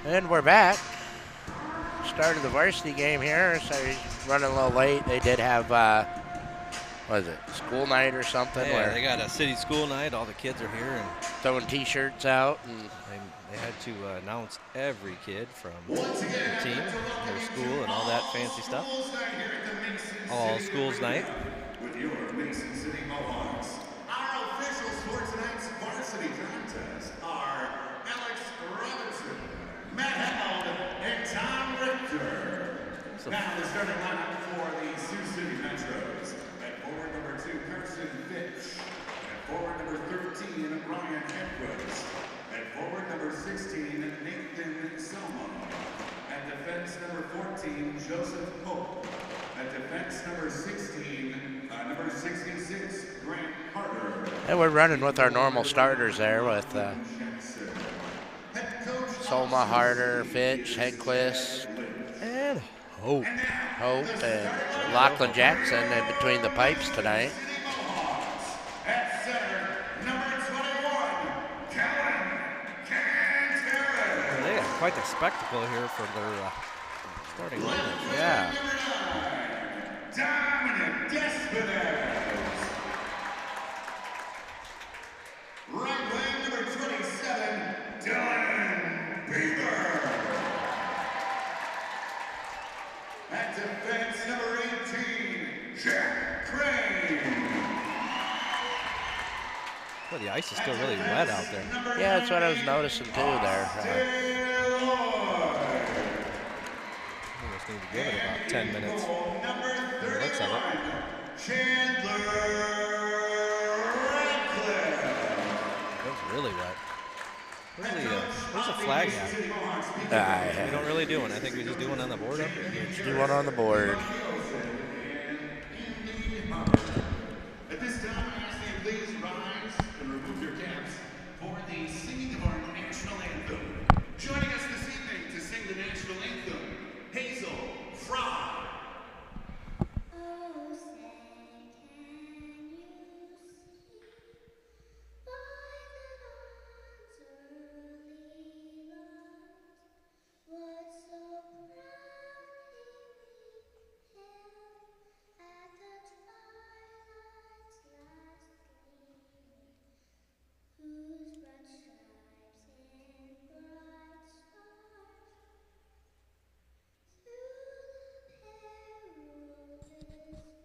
And we're back. Started the varsity game here, so he's running a little late. They did have, what is it, school night or something? Yeah, where they got a city school night. All the kids are here, and throwing T-shirts out. And they had to announce every kid from their team, their school, and all that fancy stuff. All schools night. With your Mason City Mohawks. Our officials for tonight's varsity contest are Alex Robinson, Matt Held, and Tom Richter. Now the starting lineup for the Sioux City Metros. At forward number 2, Carson Fitch. At forward number 13, Ryan Edwards. At forward number 16, Nathan Selma. At defense number 14, Joseph Hope. At defense number 66, Grant Carter. And we're running with our normal starters there with Soma, Harder, Fitch, Hedquist, And Hope. and Lachlan Jackson in between the pipes tonight. At center, number 21, Kellen Cantera. They got quite the spectacle here for their starting lineup. Yeah. Dominic Despedes. Right wing number 27, Dylan Bieber. At defense number 18, Jack Crane. Well, the ice is still really wet out there. Yeah, that's what I was noticing too there. We just need to give it about 10 minutes. Number It looks like it. 31, Chandler Radcliffe. It's really wet. Where's the flag at? We don't really do one. I think we just do one on the board up here. Let's do one on the board. At this time, I ask that you please rise and remove your caps for the singing of our national anthem. Joining us this evening to sing the national anthem, Hazel Fry. Oh, say, can you see by the dawn's early light what so proudly we hailed at the twilight's last gleaming, whose broad stripes and bright stars through the perilous fight o'er the ramparts we marched were so gallantly streaming, and the rockets' red glare, the bombs bursting in air,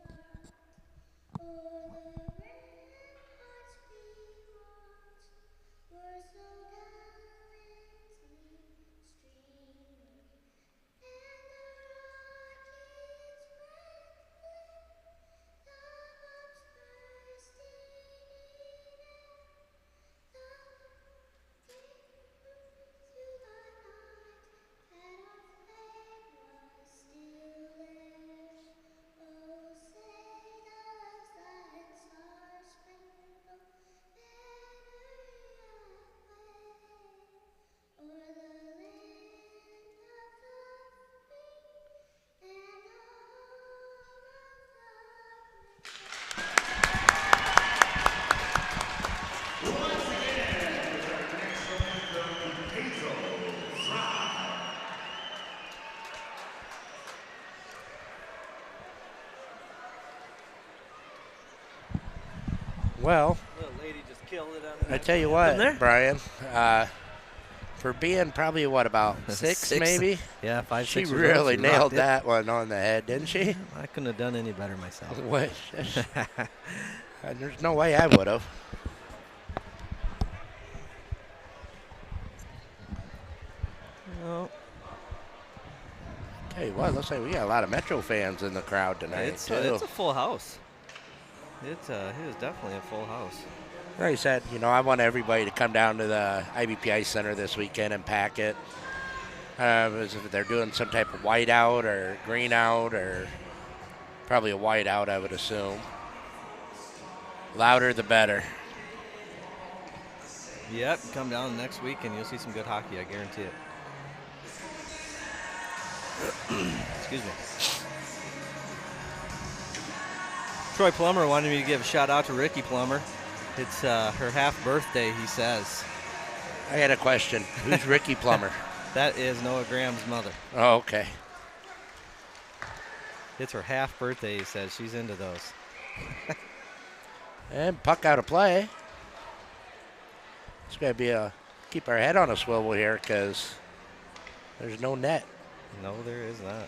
the through the night that our flag was still there. Oh, say does that star-spangled banner yet wave o'er the land of the free and the home of the brave? Once again, with our national anthem, Hazel Fry. Well, Little lady just killed it on I tell you In there? what, Brian, for being probably, what, about six maybe? Yeah, 5, She 6 years old, really she nailed rocked it. that one on the head, didn't she? I couldn't have done any better myself. What? There's no way I would have. No, Tell you what, looks like we got a lot of Metro fans in the crowd tonight, it's too. a full house. It is definitely a full house. Like I said, I want everybody to come down to the IBPI Center this weekend and pack it. If they're doing some type of whiteout or green out, or probably a whiteout, I would assume. Louder the better. Yep, come down next week and you'll see some good hockey, I guarantee it. Excuse me. Troy Plummer wanted me to give a shout out to Ricky Plummer. It's her half birthday, he says. I had a question. Who's Ricky Plummer? That is Noah Graham's mother. Oh, okay. It's her half birthday, he says. She's into those. And puck out of play. It's going to be a keep our head on a swivel here because there's no net. No, there is not.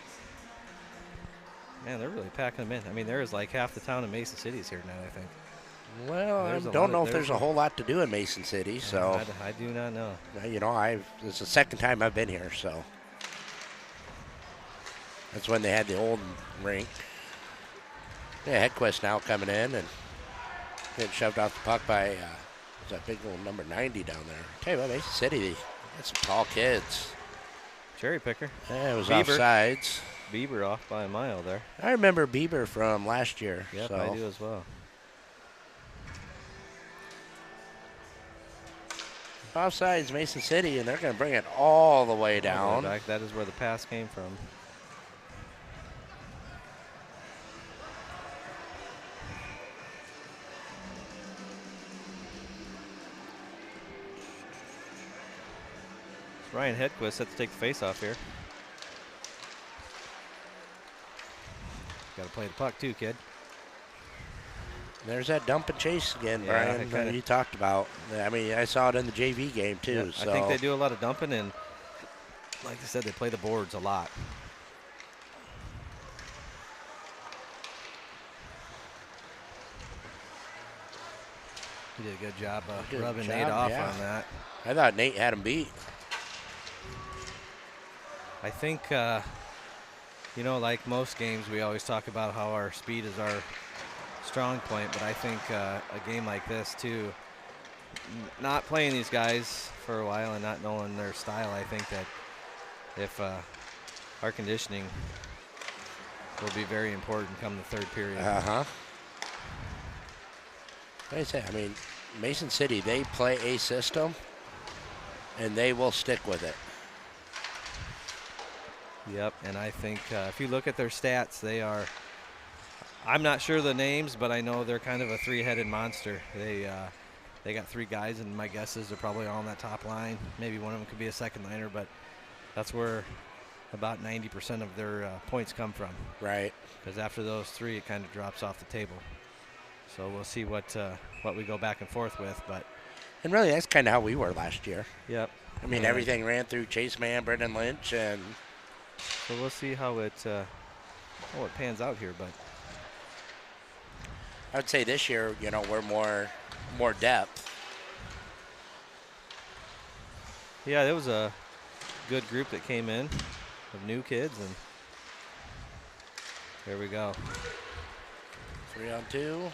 Man, they're really packing them in. I mean, there is like half the town of Mason City's here now, I think. Well, There's I a don't lot know of- if there's a whole lot to do in Mason City, so I do not know. you know, it's the second time I've been here, so that's when they had the old rink. Yeah, Hedquist now coming in and getting shoved off the puck by that big old number 90 down there. Tell you what, Mason City, they got some tall kids. Cherry picker. Yeah, it was Bieber. offsides. Bieber off by a mile there. I remember Bieber from last year. Yep, so. I do as well. Offsides Mason City, and they're going to bring it all the way All the way down. back. That is where the pass came from. Ryan Hedquist set to take the face off here. Got to play the puck too, kid. There's that dump and chase again, Yeah, Brian, it kinda- that you talked about. I mean, I saw it in the JV game, too. Yep, So. I think they do a lot of dumping, and like I said, they play the boards a lot. He did a good job Good rubbing job, Nate off yeah. on that. I thought Nate had him beat. I think, you know, like most games, we always talk about how our speed is our strong point, but I think a game like this, too, not playing these guys for a while and not knowing their style, I think that if our conditioning will be very important come the third period. Uh-huh. Like I say, I mean, Mason City, they play a system, and they will stick with it. Yep, and I think if you look at their stats, they are, I'm not sure the names, but I know they're kind of a three-headed monster. They got three guys, and my guess is they're probably all on that top line. Maybe one of them could be a second liner, but that's where about 90% of their points come from. Right. Because after those three, it kind of drops off the table. So we'll see what we go back and forth with. But And really, that's kind of how we were last year. yep. I mean, Yeah. everything ran through Chase Mann, Brendan Lynch, and So we'll see how it pans out here. But I would say this year, you know, we're more depth. yeah, there was a good group that came in of new kids, and here we go. 3-on-2.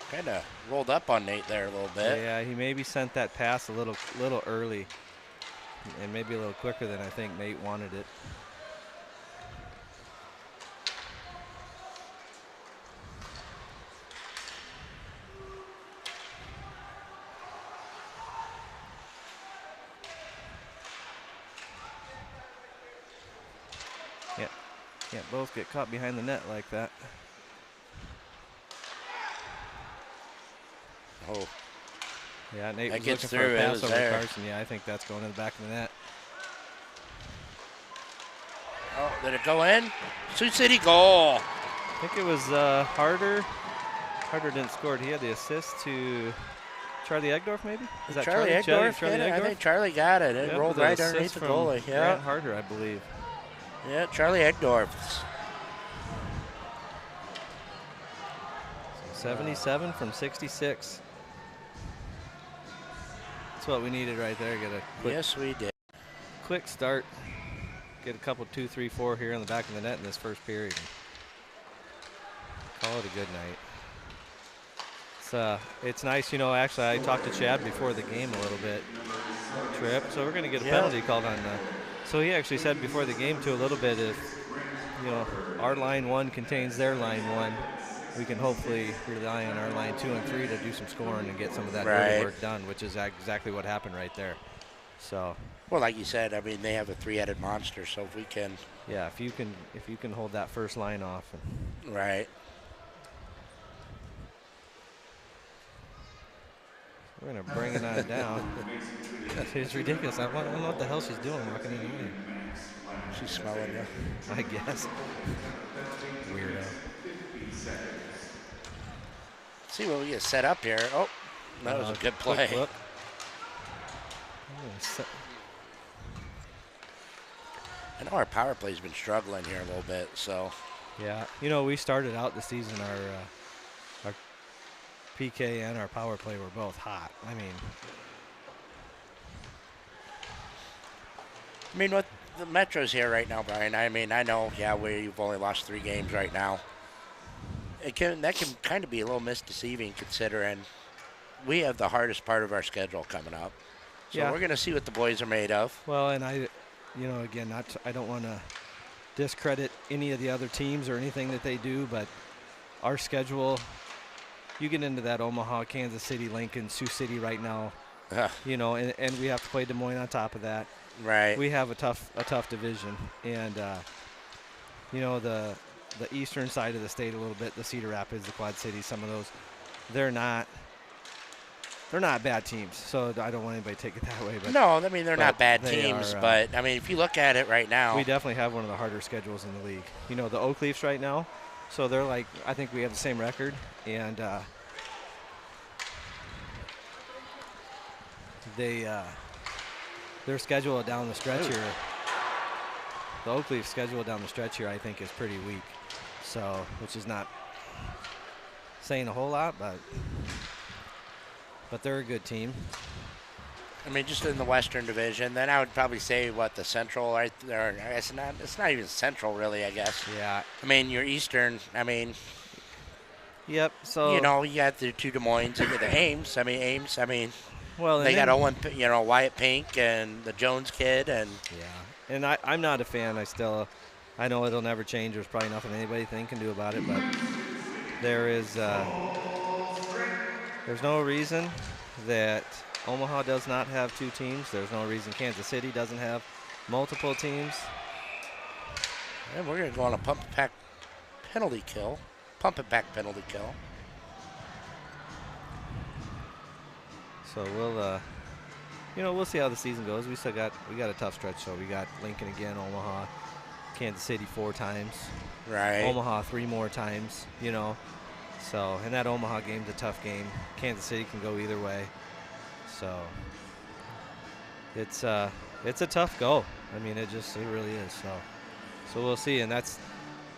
Kind of rolled up on Nate there a little bit. Yeah, he maybe sent that pass a little early, and maybe a little quicker than I think Nate wanted it. Yeah, can't both get caught behind the net like that. Oh, Yeah, Nate That was gets looking for through, a it pass was over there. Carson. Yeah, I think that's going in the back of the net. oh, did it go in? Sioux City goal. I think it was Harder. Harder didn't score. He had the assist to Charlie Egdorf, maybe? Is that Charlie Charlie? Egdorf? Charlie I Egdorf? think Charlie got it. It Yep, rolled with an right assist underneath the from goalie. Yeah, Grant Harder, I believe. yeah, Charlie Egdorf. 77 from 66. That's what we needed right there. Get a Yes, we did. quick start. Get a couple, 2, 3, 4 here on the back of the net in this first period. Call it a good night. It's nice, you know. Actually, I talked to Chad before the game a little bit. Trip. So we're going to get a Yeah. penalty called on. So he actually said before the game too a little bit if you know our line 1 contains their line 1, we can hopefully rely on our line 2 and 3 to do some scoring and get some of that dirty Right. work done, which is exactly what happened right there. So Well, like you said, I mean, they have a three-headed monster, so if we can, yeah, if you can hold that first line off. And right. We're going to bring it on down. It's ridiculous. I don't know what the hell she's doing walking in here. She's smelling you. I guess. Weirdo. See what we get set up here. Oh, that was a good quick play. look. I know our power play's been struggling here a little bit, so. Yeah, you know, we started out the season, our PK and our power play were both hot. I mean, what the Metro's here right now, Brian. I mean, I know, yeah, we've only lost 3 games right now. That can kind of be a little misdeceiving considering we have the hardest part of our schedule coming up. So Yeah. we're going to see what the boys are made of. well, and again, I don't want to discredit any of the other teams or anything that they do, but our schedule, you get into that Omaha, Kansas City, Lincoln, Sioux City right now, you know, and we have to play Des Moines on top of that. Right. We have a tough division, and you know, the eastern side of the state a little bit, the Cedar Rapids, the Quad Cities, some of those, they're not bad teams. So I don't want anybody to take it that way. But no, I mean, they're not bad they teams, are, but I mean, if you look at it right now. we definitely have one of the harder schedules in the league. You know, the Oak Leafs right now, so they're like, I think we have the same record, and their schedule down the stretch here. The Oak Leafs schedule down the stretch here, I think, is pretty weak. So, which is not saying a whole lot, but they're a good team. I mean, just in the Western Division, then I would probably say the Central right there. I guess it's not even Central really. I guess. Yeah. I mean, your Eastern. I mean. Yep. So you know, you got the 2 Des Moines, you got the Ames. I mean, well, they got Owen, you know, Wyatt Pink and the Jones kid, and yeah. And I'm not a fan. I know it'll never change. There's probably nothing anybody can do about it, but there's no reason that Omaha does not have 2 teams. There's no reason Kansas City doesn't have multiple teams. and we're gonna go on a pump it back penalty kill. So we'll see how the season goes. We got a tough stretch. So we got Lincoln again, Omaha, Kansas City 4 times, Right. Omaha 3 more times. You know, so and that Omaha game's a tough game. Kansas City can go either way. So it's a tough go. I mean, it really is. So we'll see, and that's.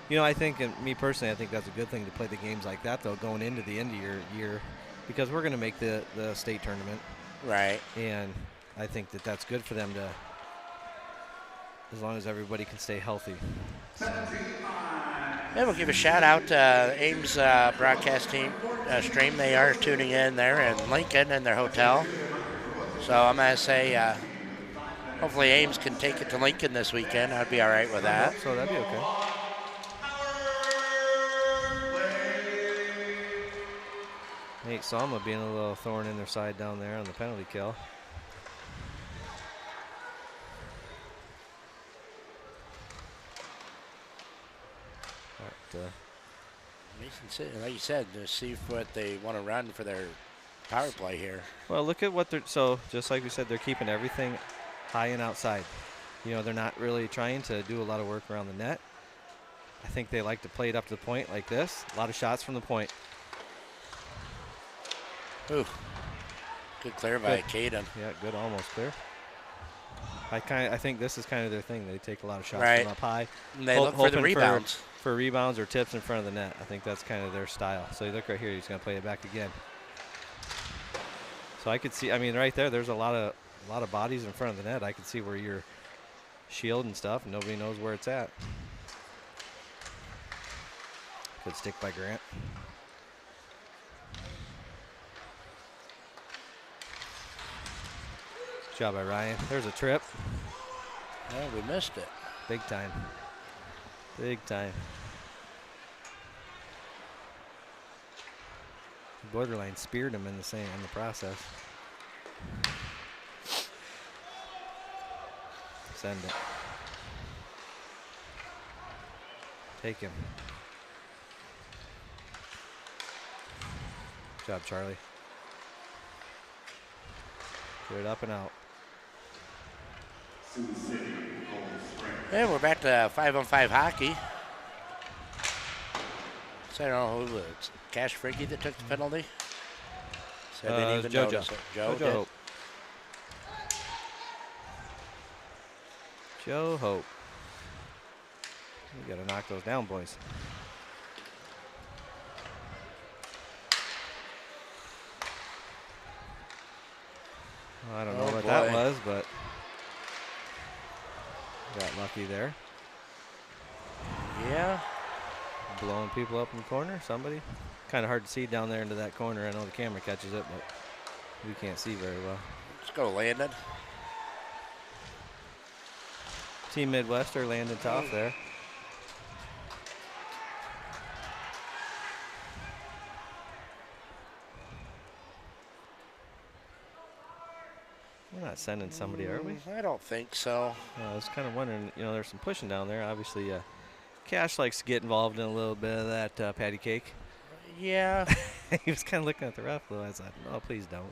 You know, I think, and me personally, I think that's a good thing to play the games like that, though, going into the end of your year, because we're going to make the state tournament. Right. And I think that's good for them to, as long as everybody can stay healthy. And we'll give a shout out to Ames broadcast team stream. They are tuning in there in Lincoln in their hotel. So I'm going to say hopefully Ames can take it to Lincoln this weekend. I'd be all right with that. So that'd be okay. Nate Salma being a little thorn in their side down there on the penalty kill. But, Mason City, like you said, to see what they want to run for their power play here. well, look at what so just like we said, they're keeping everything high and outside. You know, they're not really trying to do a lot of work around the net. I think they like to play it up to the point like this. A lot of shots from the point. Ooh, good clear by Caden. Yeah, good, almost clear. I think this is kind of their thing. They take a lot of shots Right. from up high. And they look for the hoping rebounds. For rebounds or tips in front of the net. I think that's kind of their style. So you look right here, he's going to play it back again. So I could see, I mean, right there's a lot of bodies in front of the net. I could see where you're shield and stuff, and nobody knows where it's at. Good stick by Grant. Good job by Ryan. There's a trip. Yeah, we missed it. Big time. Big time. Borderline speared him in the process. Send it. Take him. Good job, Charlie. Get it up and out. Yeah, we're back to 5-on-5 hockey. So I don't know who it was. Cash Friggy that took the penalty. So I didn't even JoJo. notice it. Joe JoJo did. Hope. Joe Hope. We got to knock those down, boys. Well, I don't know Oh, what that boy. was, but got lucky there. Yeah. Blowing people up in the corner. Somebody. Kind of hard to see down there into that corner. I know the camera catches it, but we can't see very well. Let's go, Landon. Team Midwester landed top there. We're not sending somebody, are we? I don't think so. I was kind of wondering, you know, there's some pushing down there. Obviously, Cash likes to get involved in a little bit of that patty cake. Yeah. He was kind of looking at the ref, though. I was like, no, please don't.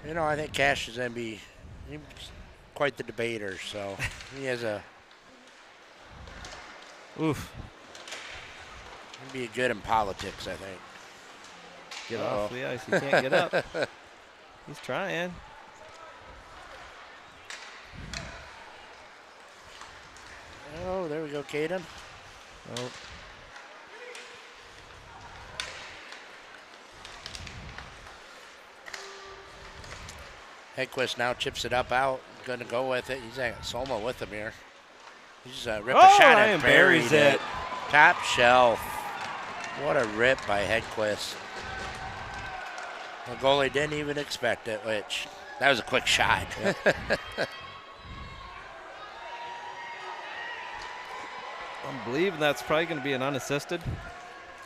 You know, I think Cash is going to be he's quite the debater, so he has a Oof. he'd be good in politics, I think. Get off the ice. He can't get up. He's trying. Oh, there we go, Caden. Oh. Hedquist now chips it up out. Going to go with it. He's got Soma with him here. He's ripped a shot Ryan and buried buries it. it. Top shelf. What a rip by Hedquist. The goalie didn't even expect it, which that was a quick shot. Yep. I'm believing that's probably going to be an unassisted.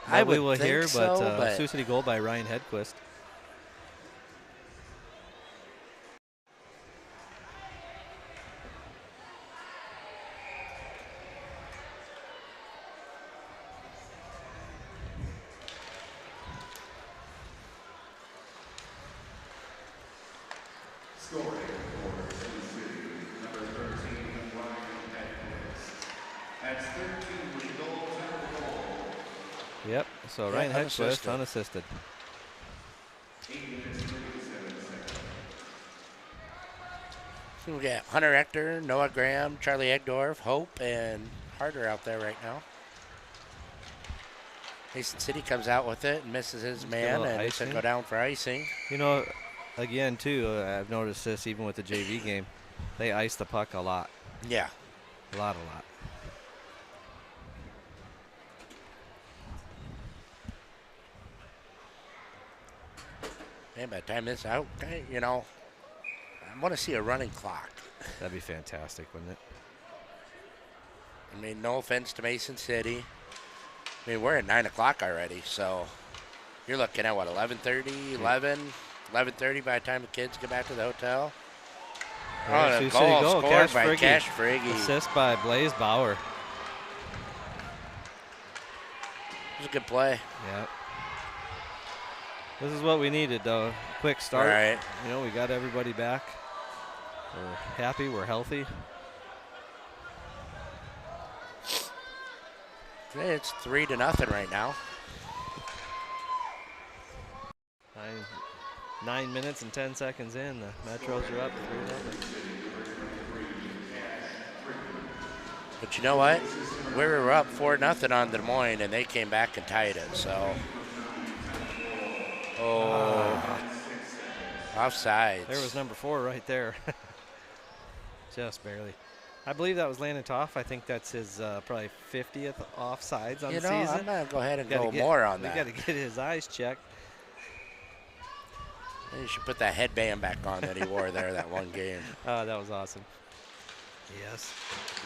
I We would will think hear, so, but but Sioux City goal by Ryan Hedquist. Scoring for Sioux City, number 13, Ryan Hedquist. That's 13 goals and a goal. Yep, so Yeah, Ryan Hedquist unassisted. unassisted. 8 minutes, 37 seconds. we got Hunter Ector, Noah Graham, Charlie Egdorf, Hope, and Harder out there right now. Mason City comes out with it and misses his Just a man, little and it's going to icing. go down for icing. You know, again, too, I've noticed this even with the JV game. They ice the puck a lot. Yeah. A lot. Man, by the time this out, you know, I want to see a running clock. That'd be fantastic, wouldn't it? I mean, no offense to Mason City. I mean, we're at 9 o'clock already, so you're looking at, what, 11:30, 11:30 by the time the kids get back to the hotel? Yeah, Oh, Sioux the City goal goal, scored Cash by Friggy. Cash Friggy. Assist by Blaze Bauer. It was a good play. Yep. This is what we needed, though. Quick start. Right. You know, we got everybody back. We're happy. We're healthy. It's 3-0 right now. 9 minutes and 10 seconds in. The Metros are up 3-0. But you know what? We were up 4-0 on Des Moines, and they came back and tied it. So, offsides. There was number 4 right there. Just barely. I believe that was Landon Toff. I think that's his probably 50th offsides on You the know, season. I'm going to go ahead and Gotta go get- more on we that. got to get his eyes checked. You should put that headband back on that he wore there that one game. Oh, that was awesome. Yes.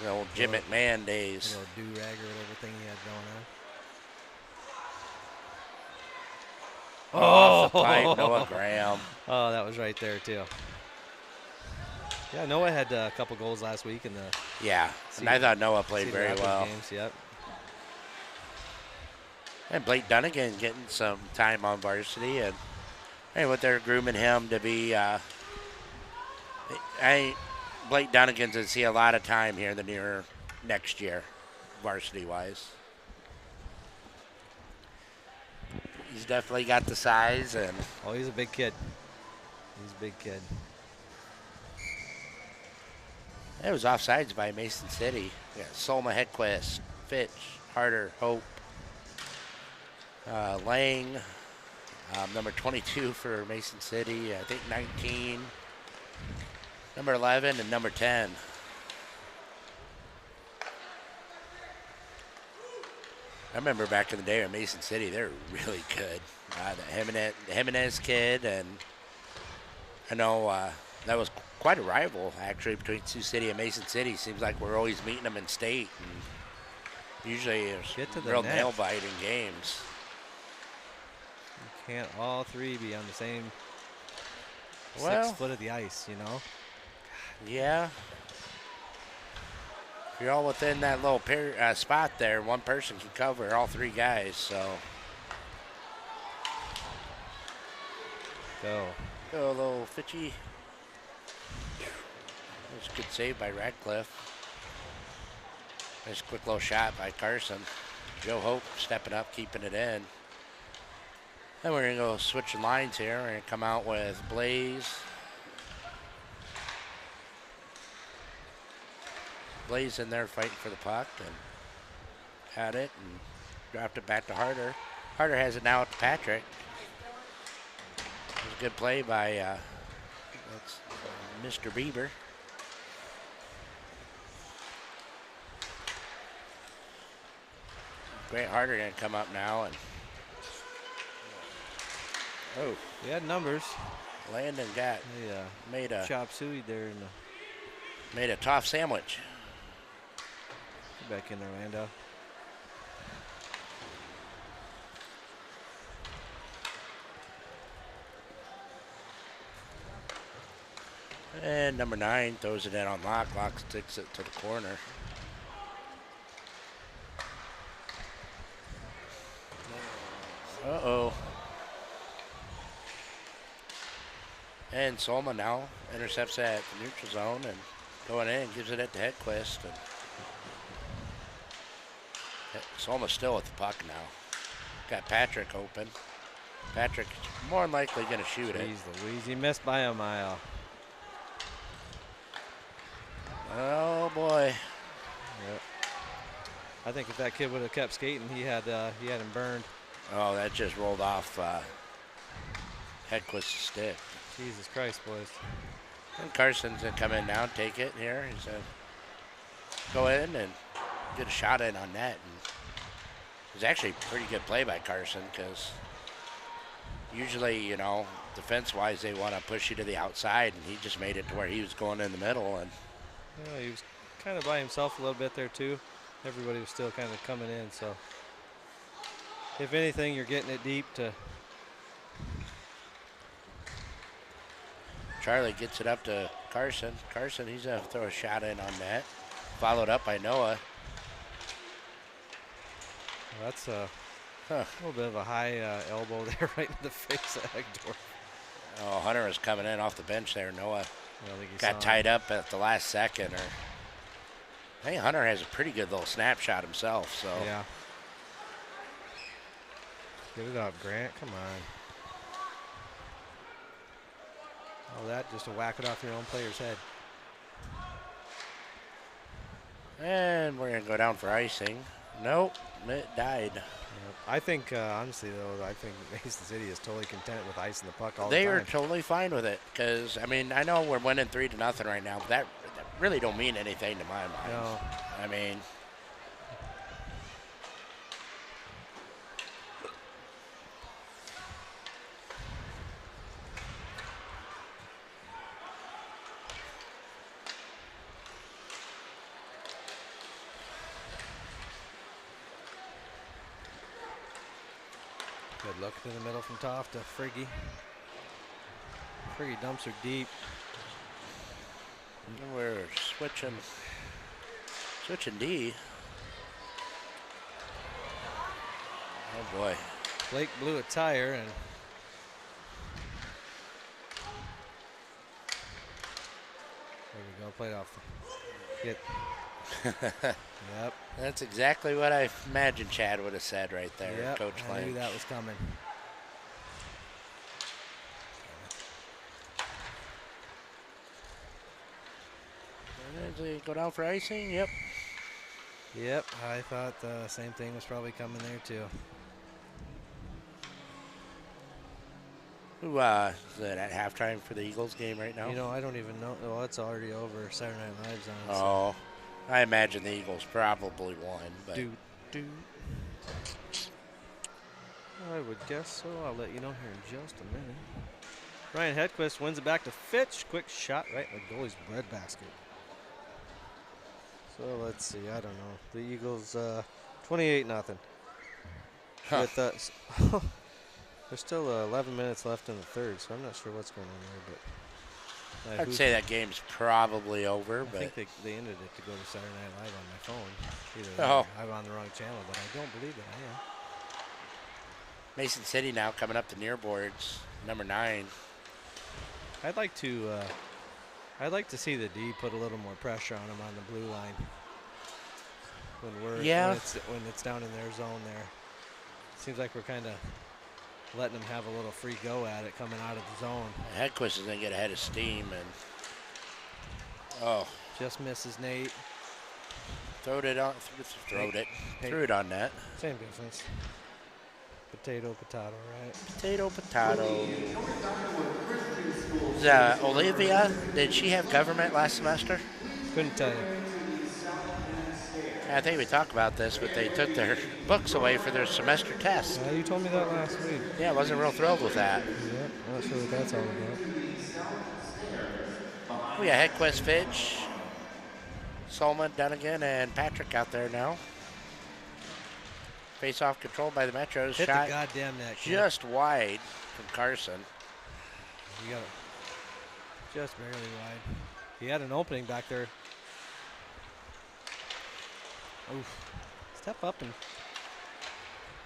The old Jim McMahon days. Little do-rag or whatever thing he had going on. Off the pipe, Noah Graham. Oh, that was right there, too. Yeah, Noah had a couple goals last week in the Yeah, and I thought Noah played Cedar very Rapids well. games. Yep. And Blake Dunnigan getting some time on varsity, and Hey, what they're grooming him to be. Blake Dunnigan's going to see a lot of time here in the near next year, varsity wise. He's definitely got the size and. Oh, he's a big kid. He's a big kid. It was offsides by Mason City. Yeah, Solma, Hedquist, Fitch, Harder, Hope, Lang, number 22 for Mason City. I think 19, number 11, and number 10. I remember back in the day at Mason City, they were really good. The Jimenez kid, and I know that was quite a rival, actually, between Sioux City and Mason City. Seems like we're always meeting them in state. And usually it's Get to the real net. nail-biting games. You can't all three be on the same Well, 6 foot of the ice, you know? yeah. If you're all within that little spot there, one person can cover all three guys, so. Go. Go a little Fitchy. That's a good save by Radcliffe. Nice quick little shot by Carson. Joe Hope stepping up, keeping it in. Then we're going to go switching lines here. We're going to come out with Blaze. Blaze in there fighting for the puck and had it and dropped it back to Harder. Harder has it now to Patrick. It was a good play by that's Mr. Bieber. Grant Harder going to come up now and He had numbers. Landon got He made a chop suey there in the made a tough sandwich. back in Orlando. And number 9 throws it in on Locke. Locke sticks it to the corner. Uh-oh. And Solma now intercepts that neutral zone and going in, gives it at the Hedquist. And Solma's still with the puck now. Got Patrick open. Patrick's more than likely going to shoot it. Jeez Louise, he missed by a mile. Oh, boy. Yep. I think if that kid would have kept skating, he had him burned. Oh, that just rolled off Hedquist's stick. Jesus Christ, boys. And Carson's going to come in now and take it here. He's going to go in and get a shot in on net. And it was actually a pretty good play by Carson because usually, you know, defense-wise, they want to push you to the outside, and he just made it to where he was going in the middle. And Yeah, he was kind of by himself a little bit there, too. Everybody was still kind of coming in, so if anything, you're getting it deep to. Charlie gets it up to Carson. Carson, he's going to throw a shot in on net. Followed up by Noah. Well, that's a little bit of a high elbow there right in the face of Hector. Oh, Hunter was coming in off the bench there. Noah I don't think he got saw tied him. up at the last second. I think Hunter has a pretty good little snapshot himself. So Yeah. Give it up, Grant. Come on. Oh, that just to whack it off your own player's head. And we're going to go down for icing. Nope, it died. Yep. I think, honestly, though, I think Mason City is totally content with icing the puck all They the are time. totally fine with it because, I mean, I know we're winning 3-0 right now, but that really don't mean anything to my mind. No. I mean, Good look to the middle from Toff to Friggy. Friggy dumps her deep. we're switching D. Oh, boy. Blake blew a tire, and we go. Play it off. Get. Yep. That's exactly what I imagined Chad would have said right there, Yep. Coach I Lynch. knew that was coming. Does he go down for icing? Yep. Yep. I thought the same thing was probably coming there too. Who is it at halftime for the Eagles game right now? You know, I don't even know. Well, it's already over. Saturday Night Live's on. Oh, I imagine the Eagles probably won, but Do. I would guess so. I'll let you know here in just a minute. Ryan Hedquist wins it back to Fitch. Quick shot right in the goalie's breadbasket. So let's see. I don't know. The Eagles, 28-0. Huh. With us. There's still 11 minutes left in the third, so I'm not sure what's going on there. But I'd say that game's probably over. I But think they ended it to go to Saturday Night Live on my phone. Either Oh. I'm on the wrong channel, but I don't believe that I am. Mason City now coming up the near boards, number 9. I'd like to see the D put a little more pressure on them on the blue line. When it's down in their zone there. Seems like we're kind of letting them have a little free go at it coming out of the zone. Hedquist is going to get ahead of steam and Just misses Nate. threw it on net. Same difference. Potato, right? Potato. Is Olivia, did she have government last semester? Couldn't tell you. I think we talked about this, but they took their books away for their semester test. You told me that last week. Yeah, I wasn't real thrilled with that. Yep, not sure what that's all about. We got Hedquist, Fitch, Solomon, Dunnigan, and Patrick out there now. Face off controlled by the Metros. Hit Shot the goddamn net. just wide from Carson. You got it. Just barely wide. He had an opening back there. Oof. Step up and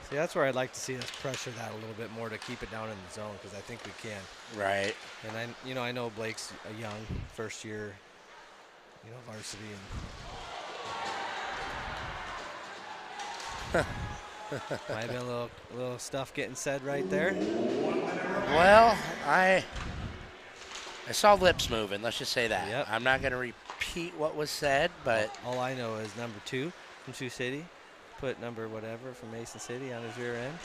see. That's where I'd like to see us pressure that a little bit more to keep it down in the zone because I think we can. Right. And I know Blake's a young first year, varsity and might have been a little stuff getting said right there. Well, I saw lips moving. Let's just say that. Yep. I'm not going to repeat what was said, but All I know is number 2 from Sioux City put number whatever from Mason City on his rear end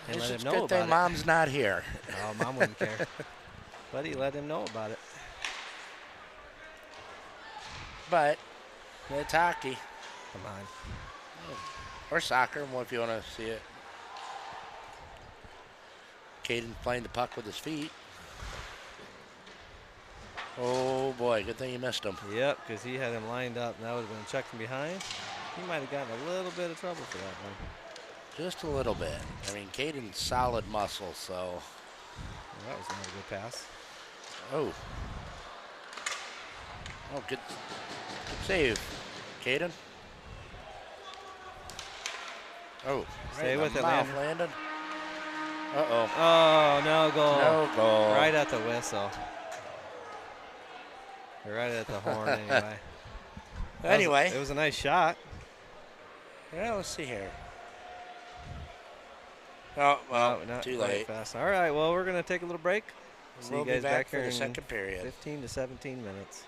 and it's let him a know good about thing it. Mom's not here. Oh, Mom wouldn't care. But he let him know about it. But it's hockey Come on. or soccer, if you want to see it. Caden playing the puck with his feet. Oh boy, good thing you missed him. Yep, because he had him lined up, and that would have been checked from behind. He might have gotten a little bit of trouble for that one. Just a little bit. I mean, Caden's solid muscle, so. Well, that was not a good pass. Oh, good save, Caden. Oh, Stay right with in the it, mouth, Landon. Landon. Uh-oh. Oh, no goal. No goal. Right at the whistle. Right at the horn, anyway. Anyway. It was a nice shot. Yeah, let's see here. Oh, well, No, not too quite late. fast. All right, well, we're going to take a little break. See We'll you guys be back here for the in second period. 15 to 17 minutes.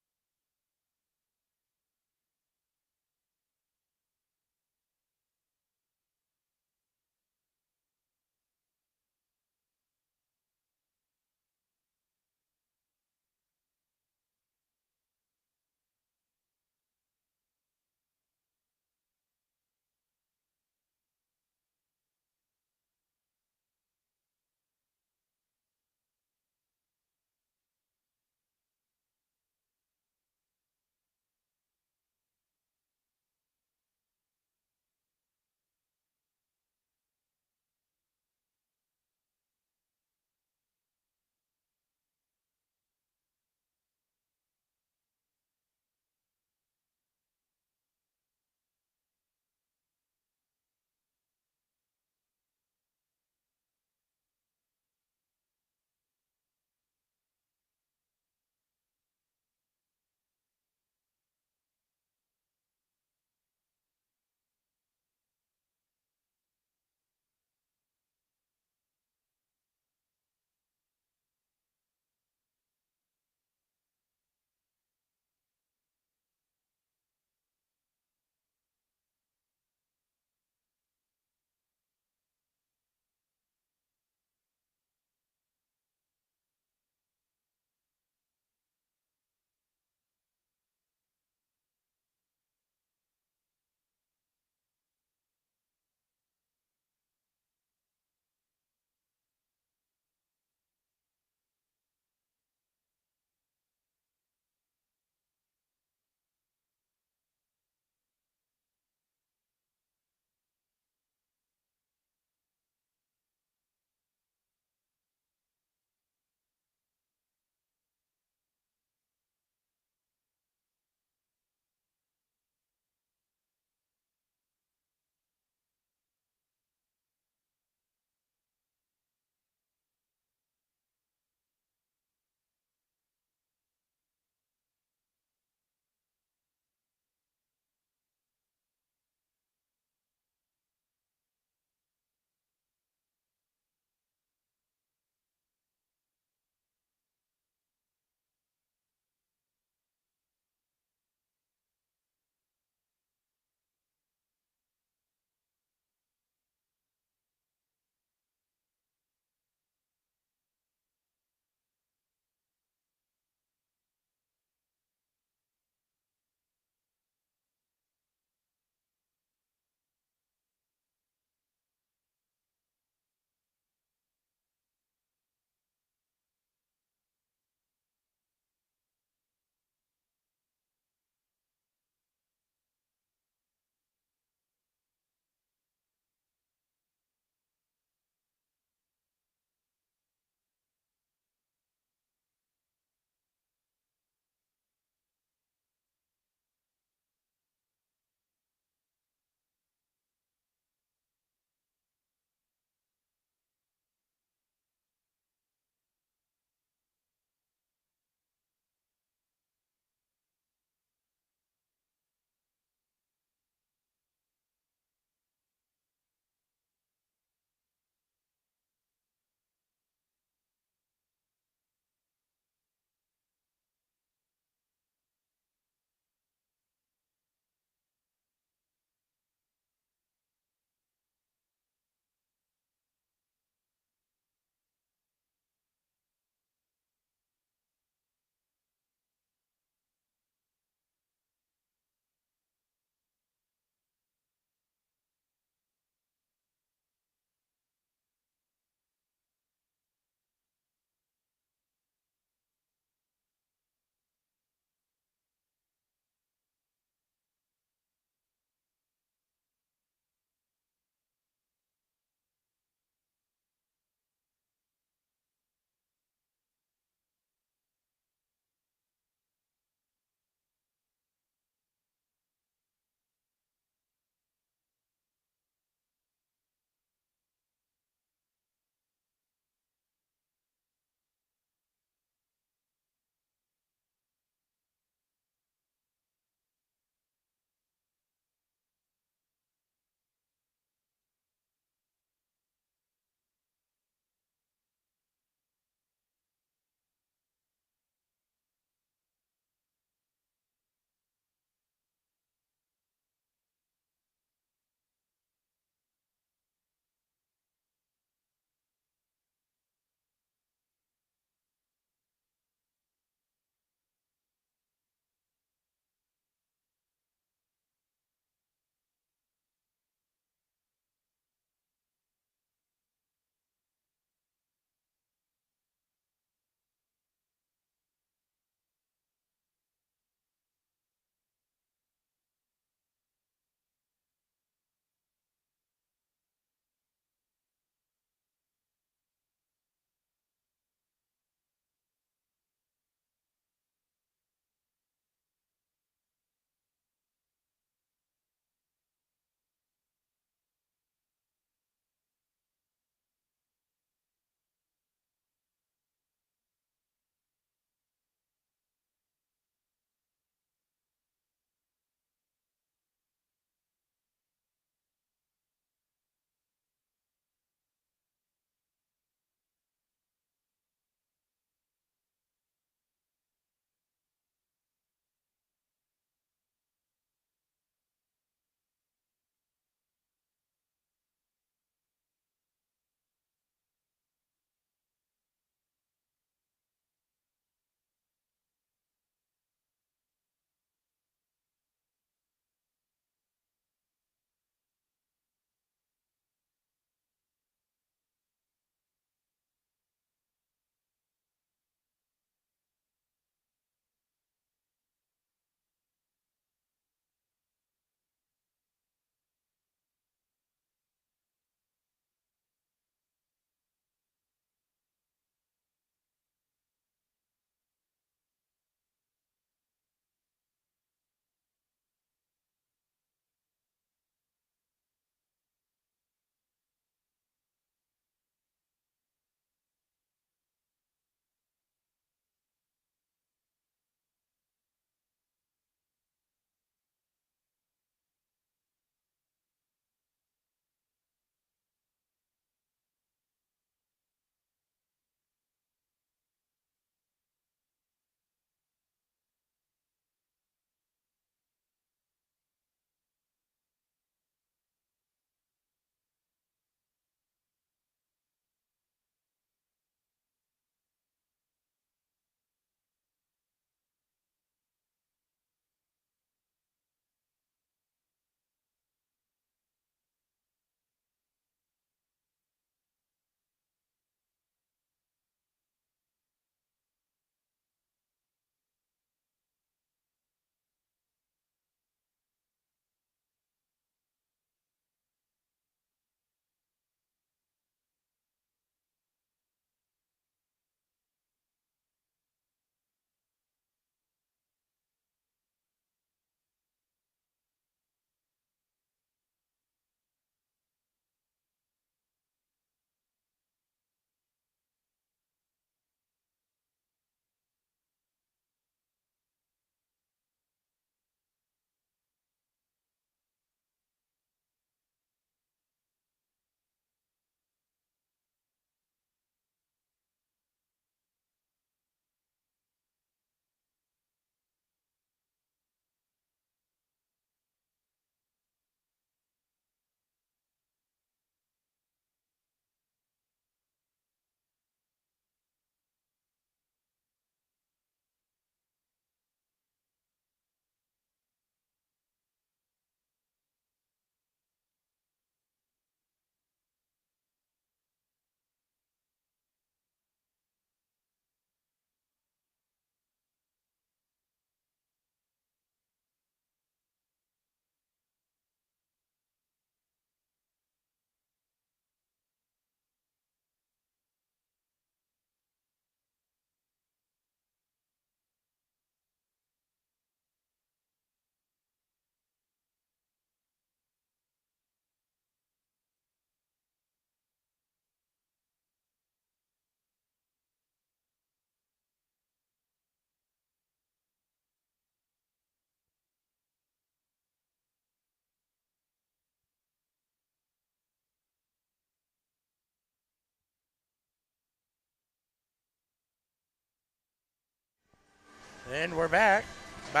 And we're back. We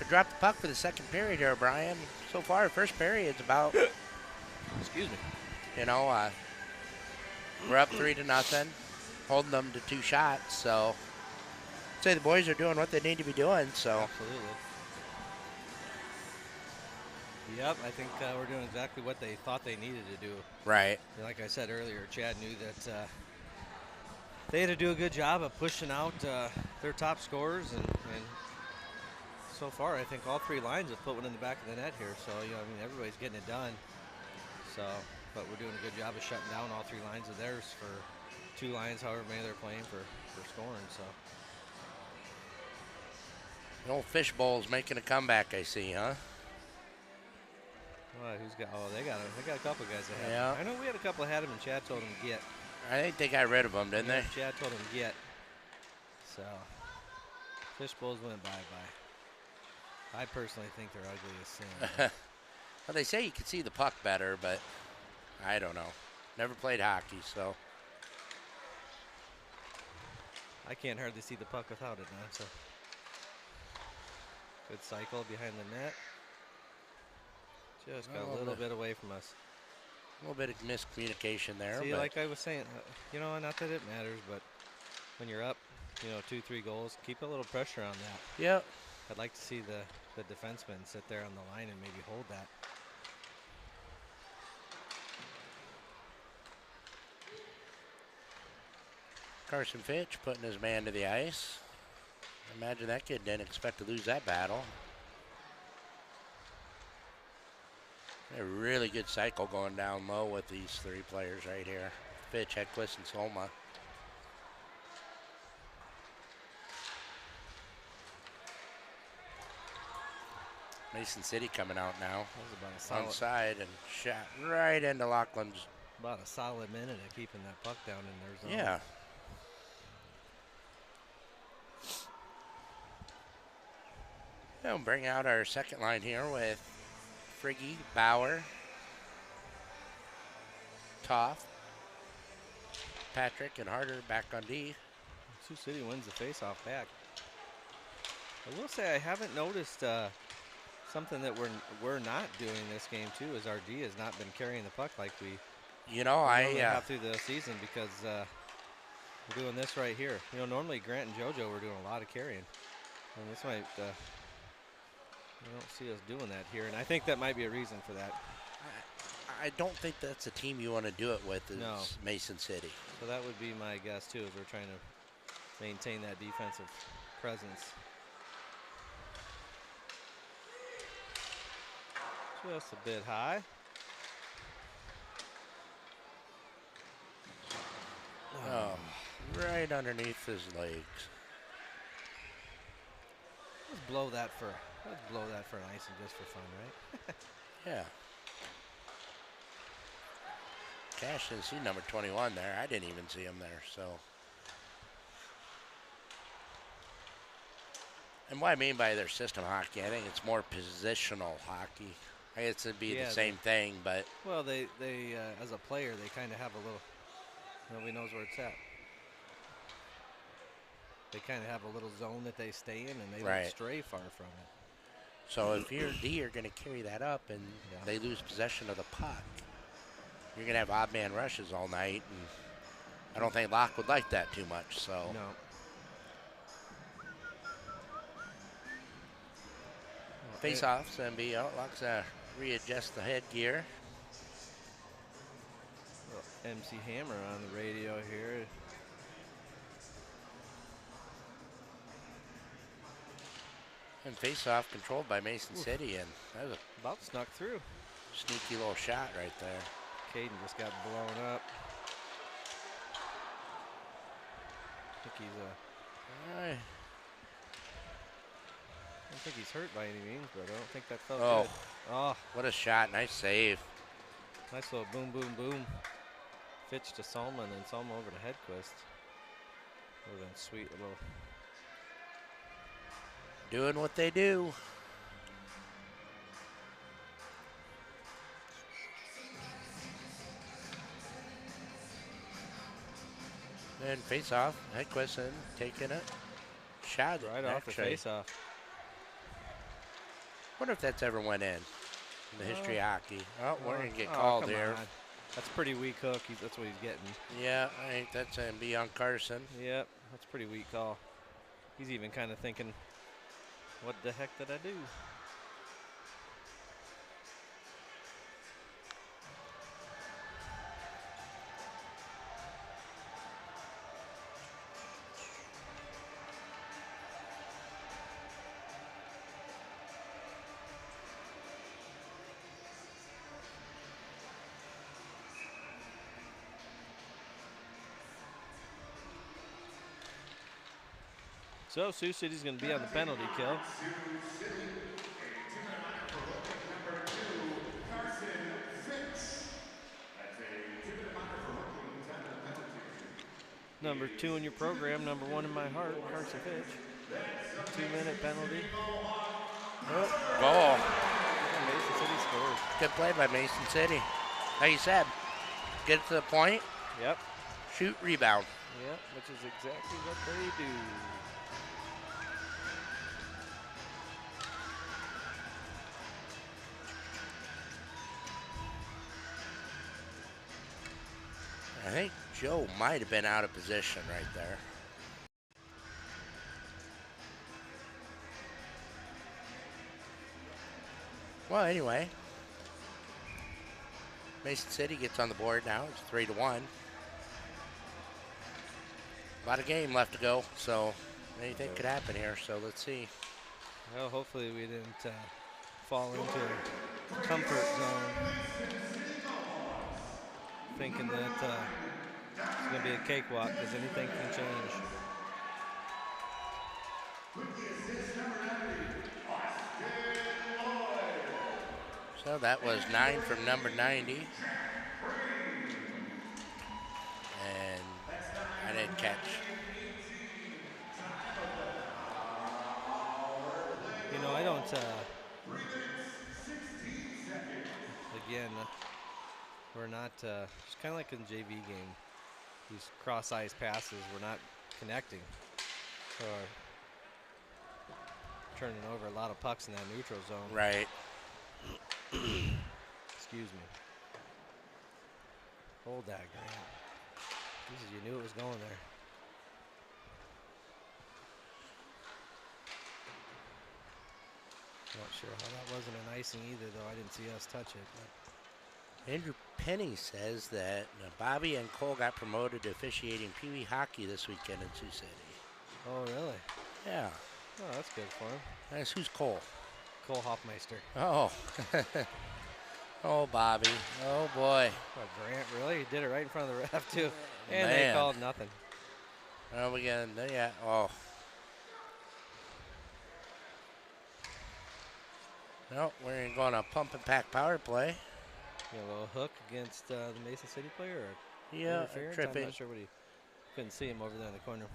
dropped the puck for the second period here, Brian. So far, first period's about, Excuse me. We're up 3-0, holding them to 2 shots. So I'd say the boys are doing what they need to be doing. So Absolutely. Yep, I think we're doing exactly what they thought they needed to do. right. Like I said earlier, Chad knew that they had to do a good job of pushing out their top scorers, and so far I think all 3 lines have put one in the back of the net here. So everybody's getting it done. So, but we're doing a good job of shutting down all 3 lines of theirs for 2 lines, however many they're playing for scoring. So. The old fishbowl's making a comeback, I see, huh? All right, who's got? Oh, they got a couple guys that have. Yeah. I know we had a couple that had him, and Chad told him get. I think they got rid of them, didn't they? Chad told him get. So, fishbowls went bye-bye. I personally think they're ugly as sin. Well, they say you can see the puck better, but I don't know. Never played hockey, so. I can't hardly see the puck without it now. So, good cycle behind the net. Just got a little bit away from us. A little bit of miscommunication there. See, but like I was saying, not that it matters, but when you're up, 2-3 goals, keep a little pressure on that. Yep. I'd like to see the defenseman sit there on the line and maybe hold that. Carson Fitch putting his man to the ice. Imagine that kid didn't expect to lose that battle. A really good cycle going down low with these 3 players right here. Fitch, Hedquist, and Solma. Mason City coming out now. That was about a solid, Onside and shot right into Laughlin's. about a solid minute of keeping that puck down in their zone. Yeah. We'll bring out our second line here with Friggy, Bauer, Toth, Patrick, and Harder back on D. Sioux City wins the face-off back. I will say I haven't noticed something that we're not doing this game too. Is our D has not been carrying the puck like we normally have through the season, because we're doing this right here. Normally Grant and JoJo were doing a lot of carrying, and this might. I don't see us doing that here, and I think that might be a reason for that. I don't think that's a team you want to do it with, is No. Mason City. So that would be my guess too, as we're trying to maintain that defensive presence. Just a bit high. Oh, right underneath his legs. Let's blow that for an icing just for fun, right? Yeah. Cash didn't see number 21 there. I didn't even see him there, so. And what I mean by their system hockey, I think it's more positional hockey. I guess it'd be the same thing, but. Well, they as a player, they kind of have a little, nobody knows where it's at. They kind of have a little zone that they stay in, and they don't stray far from it. So if you're D, you're going to carry that up, and they lose possession of the puck. You're going to have odd man rushes all night, and I don't think Locke would like that too much. So No. face-offs, and Locke's readjust the headgear. MC Hammer on the radio here. And face-off controlled by Mason City, and that was About snuck through. a sneaky little shot right there. Caden just got blown up. I think Aye. I don't think he's hurt by any means, but I don't think that felt Oh. good. Oh, What a shot. Nice save. nice little boom, boom, boom. Fitch to Solma, and then Solma over to Hedquist. Would have been sweet little. Doing what they do. And face-off. Hedquist taking it. shot. Right off the actually. face-off. Wonder if that's ever went in the history of hockey. Oh, we're going to get Oh, called come here. on. That's a pretty weak hook. That's what he's getting. Yeah, I think that's going to be on Carson. Yep, that's a pretty weak call. He's even kind of thinking, what the heck did I do? So Sioux City's going to be on the penalty kill. Number 2 in your program, number 1 in my heart, Carson Fitch. 2-minute penalty. Oh, goal. Mason City scores. Good play by Mason City. Like you said, get it to the point, Yep. shoot, rebound. Yep, which is exactly what they do. I think Joe might have been out of position right there. Well, anyway, Mason City gets on the board now. It's 3-1. A lot of game left to go, so anything could happen here. So let's see. Well, hopefully we didn't fall into a comfort zone thinking that it's going to be a cakewalk because anything can change. So that was 9 from number 90. And I didn't catch. You know, I don't, again, we're not, it's kind of like in the JV game. These cross-ice passes, we're not connecting. So turning over a lot of pucks in that neutral zone. Right. Excuse me. Hold that, Grant. Jesus, you knew it was going there. Not sure how that wasn't an icing either, though. I didn't see us touch it. But Andrew Penny says that Bobby and Cole got promoted to officiating Pee Wee hockey this weekend in Sioux City. oh, really? Yeah. Oh, that's good for him. Nice. Who's Cole? Cole Hoffmeister. Oh. Oh, Bobby. Oh, boy. What, Grant, really? He did it right in front of the ref, too. And they Man. called nothing. Oh, we got, yeah. Oh. No, we're going to pump and pack power play. You know, a little hook against the Mason City player or Yeah, interference? tripping. I'm not sure what he couldn't see him over there in the corner.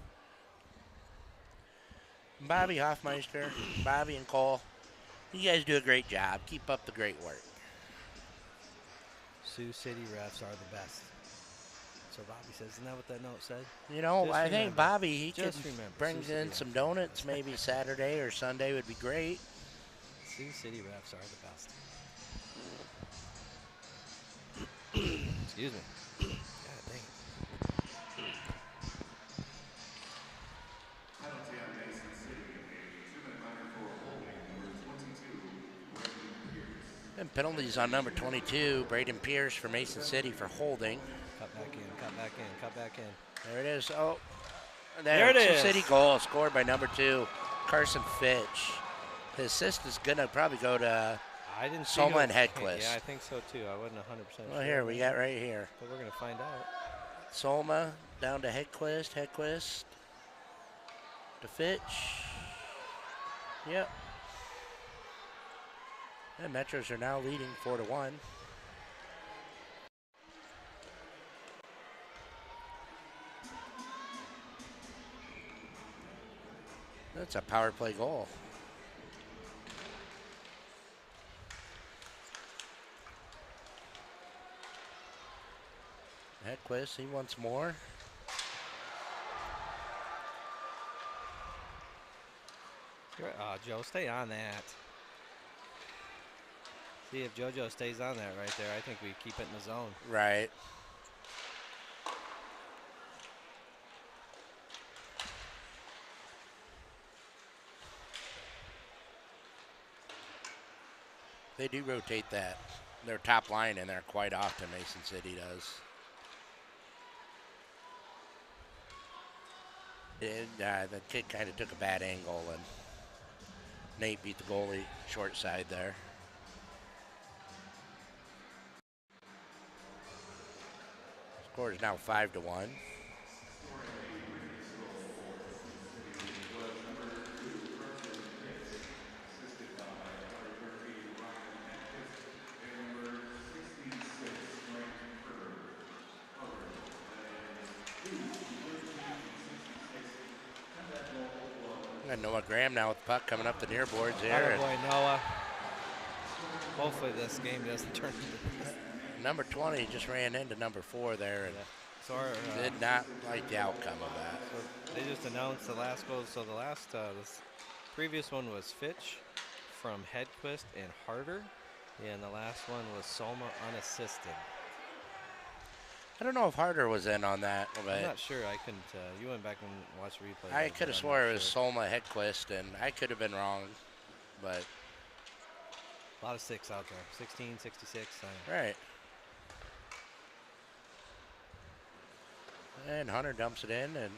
Bobby Hoffmeister, Bobby and Cole, you guys do a great job. Keep up the great work. Sioux City refs are the best. So Bobby says, isn't that what that note said? You know, Just I think remember. Bobby, he could Just remember, bring Sioux in City some refs are the donuts best. maybe Saturday or Sunday would be great. Sioux City refs are the best. Excuse me. God dang it. Penalty on Mason City. A 2-minute minor for holding number 22, Braden Pierce. And penalties on number 22, Braden Pierce for Mason City for holding. Cut back in, cut back in, cut back in. There it is. Oh, There it Sioux is. City goal scored by number 2, Carson Fitch. The assist is going to probably go to I didn't see Soma who- and Hedquist. Yeah, I think so too. I wasn't 100% sure. Well, here, we got right here. But we're going to find out. Soma down to Hedquist, Hedquist to Fitch. Yep. And Metros are now leading 4-1. That's a power play goal. Hedquist, he wants more. Oh, Joe, stay on that. See, if JoJo stays on that right there, I think we keep it in the zone. Right. They do rotate their top line in there quite often, Mason City does. The kick kind of took a bad angle, and Nate beat the goalie short side there. Score is now 5-1. And Noah Graham now with the puck coming up the near boards here. Attaboy, Noah. Hopefully this game doesn't turn into this. Number 20 just ran into number 4 there and did not like the outcome of that. So they just announced the last goal. So the last, this previous one was Fitch from Hedquist and Harder. And the last one was Soma unassisted. I don't know if Harder was in on that, but I'm not sure. I couldn't. You went back and watched the replay. I could have swore it was Solma Hedquist, and I could have been wrong, but a lot of 6 out there. 16, 66. Right. And Hunter dumps it in, and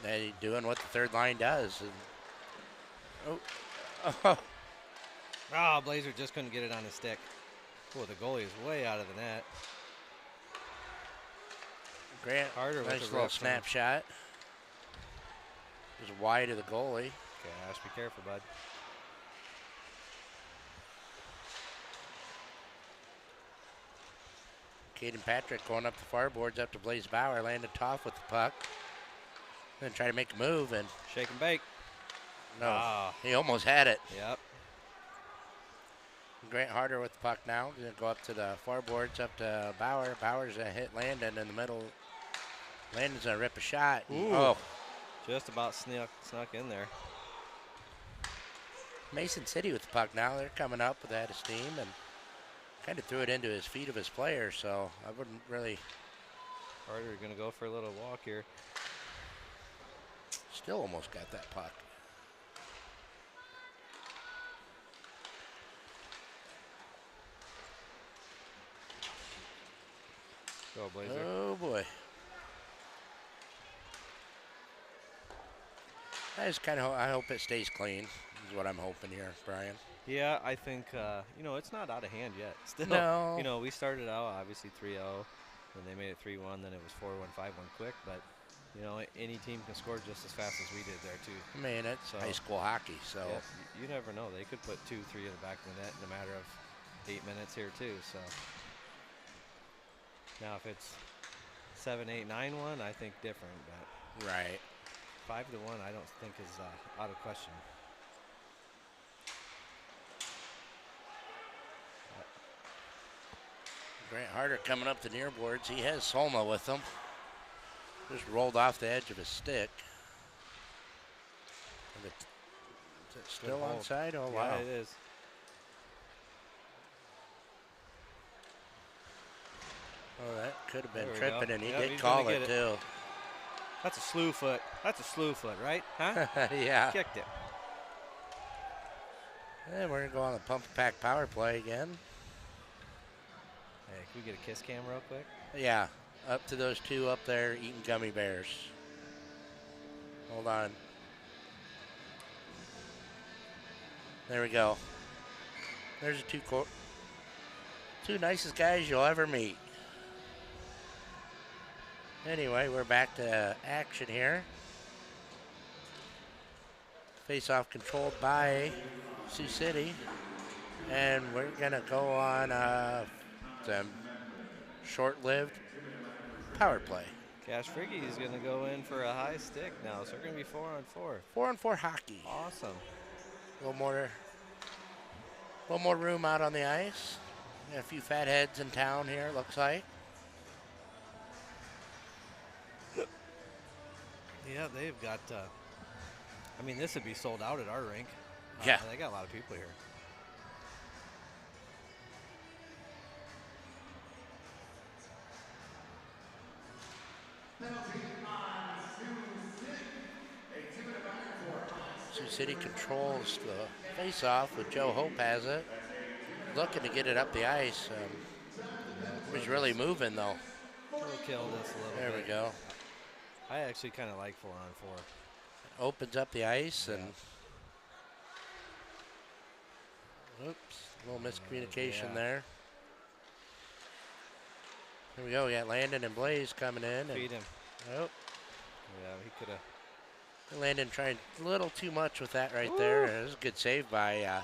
they doing what the third line does. And, oh, Blazer just couldn't get it on his stick. Oh, the goalie is way out of the net. Grant, Harder with nice a little snapshot. Just wide of the goalie. Gosh, be careful, bud. Caden Patrick going up the far boards up to Blaze Bauer, landed Toff with the puck. Then try to make a move and shake and bake. No, he almost had it. Yep. Grant Harder with the puck now. Gonna go up to the far boards, up to Bauer. Bauer's gonna hit Landon in the middle. Landon's gonna rip a shot. Oh, just about snuck in there. Mason City with the puck now. They're coming up with that steam and kind of threw it into his feet of his player. So I wouldn't really. Harder gonna go for a little walk here. Still almost got that puck. Go, Blazer. Oh boy. I hope it stays clean. Is what I'm hoping here, Brian. Yeah, I think it's not out of hand yet. Still, no. We started out obviously 3-0, then they made it 3-1, then it was 4-1, 5-1 quick. But any team can score just as fast as we did there too. I mean, it's high school hockey, so yeah, you never know. They could put 2-3 in the back of the net in a matter of 8 minutes here too. So. Now, if it's 7-8, 9-1, I think different. But right, 5-1, I don't think is out of question. Grant Harder coming up the near boards. He has Solma with him. Just rolled off the edge of his stick. Is it still onside? Oh, wow. Yeah, it is. Oh, that could have been tripping, and he did call it, too. That's a slew foot. That's a slew foot, right? Huh? Yeah. Kicked it. And we're going to go on the pump pack power play again. Hey, can we get a kiss cam real quick? Yeah. Up to those two up there eating gummy bears. Hold on. There we go. There's the two nicest guys you'll ever meet. Anyway, we're back to action here. Face-off controlled by Sioux City. And we're going to go on some short-lived power play. Cash Friggy is going to go in for a high stick now, so we're going to be 4-on-4. 4-on-4 hockey. Awesome. A little more room out on the ice. Got a few fat heads in town here, it looks like. Yeah, they've got I mean, this would be sold out at our rink. Yeah. They got a lot of people here. Penalty on Sioux City. A 2-minute penalty for Sioux City controls the face-off with Joe Hope has it. Looking to get it up the ice. He's really moving, though. We'll kill this a little bit. There we go. I actually kind of like 4-on-4. Opens up the ice Yeah. and... Oops, a little miscommunication Yeah. there. Here we go. We got Landon and Blaze coming in. Feed him. Oh, Yeah, he could have. Landon trying a little too much with that right there. It was a good save by,